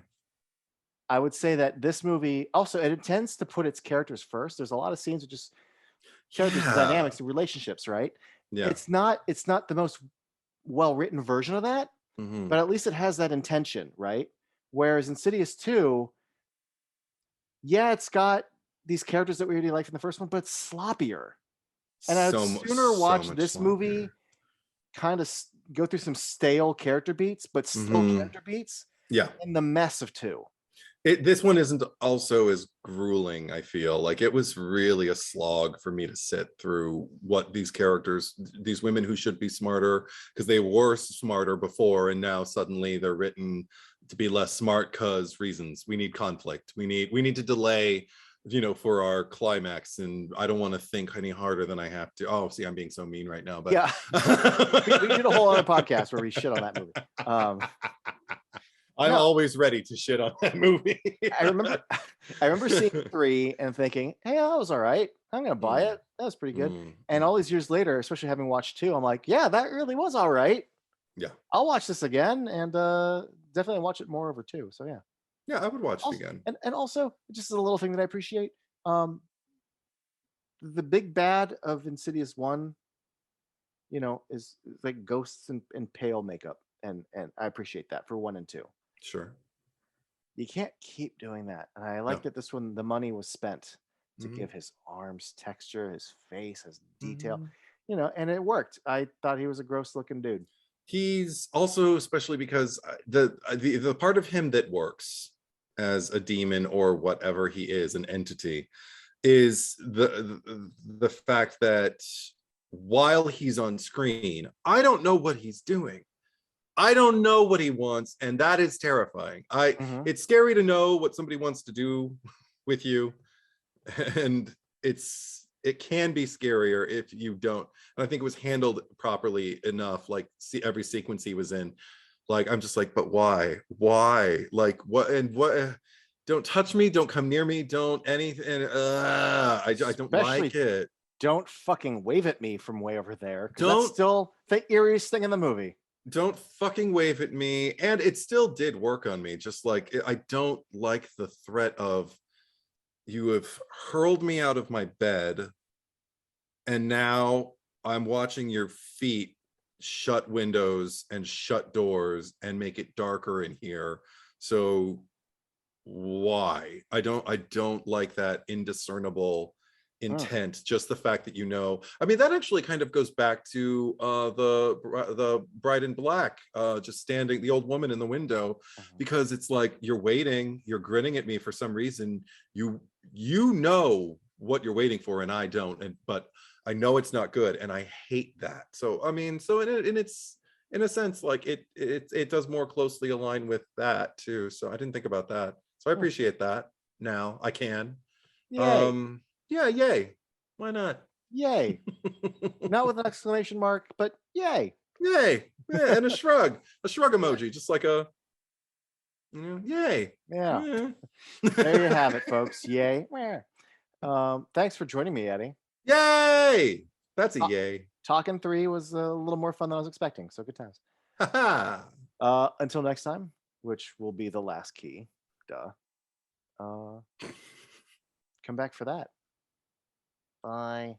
I would say that this movie also, it tends to put its characters first. There's a lot of scenes with just characters and dynamics and relationships, right? Yeah. It's not the most well-written version of that, but at least it has that intention, right? Whereas Insidious 2, yeah, it's got these characters that we already liked in the first one, but it's sloppier. And I'd sooner watch this movie kind of go through some stale character beats, but still character beats, than the mess of 2. This one isn't also as grueling, I feel. Like it was really a slog for me to sit through what these characters, these women who should be smarter because they were smarter before, and now suddenly they're written to be less smart because reasons. We need conflict. We need to delay, for our climax, and I don't want to think any harder than I have to. Oh, see, I'm being so mean right now, but yeah. we did a whole other podcast where we shit on that movie. I'm always ready to shit on that movie. I remember seeing 3 and thinking, hey, that was all right. I'm gonna buy it. That was pretty good. And all these years later, especially having watched 2, I'm like, yeah, that really was all right. Yeah. I'll watch this again and definitely watch it more over 2. So yeah. Yeah, I would watch it again. And also, just a little thing that I appreciate. The big bad of Insidious 1, is like ghosts and pale makeup. And I appreciate that for 1 and 2. Sure. You can't keep doing that. And I like that this one, the money was spent to give his arms texture, his face, his detail, and it worked. I thought he was a gross looking dude. He's also, especially because the part of him that works as a demon or whatever he is, an entity, is the fact that while he's on screen, I don't know what he's doing. I don't know what he wants, and that is terrifying. It's scary to know what somebody wants to do with you, and it can be scarier if you don't. And I think it was handled properly enough. Like, see every sequence he was in, like I'm just like, but why? Like what? And what? Don't touch me. Don't come near me. Don't anything. I don't like it. Don't fucking wave at me from way over there. That's still the eeriest thing in the movie. Don't fucking wave at me. And it still did work on me. Just like, I don't like the threat of, you have hurled me out of my bed, and now I'm watching your feet shut windows and shut doors and make it darker in here. So why? I don't like that indiscernible intent. Just the fact that I mean, that actually kind of goes back to the Bride in Black, just standing, the old woman in the window, because it's like, you're waiting, you're grinning at me for some reason. You know what you're waiting for, and I don't, but I know it's not good, and I hate that. So I mean, so it's in a sense, like it does more closely align with that too. So I didn't think about that. So I appreciate that. Now I can. Yay. Yeah, yay. Why not? Yay. Not with an exclamation mark, but yay. Yay. Yeah, and a shrug emoji, just like a yay. Yeah. There you have it, folks. Yay. Thanks for joining me, Eddie. Yay. That's a yay. Talking 3 was a little more fun than I was expecting, so good times. Until next time, which will be The Last Key. Duh. Come back for that. Bye.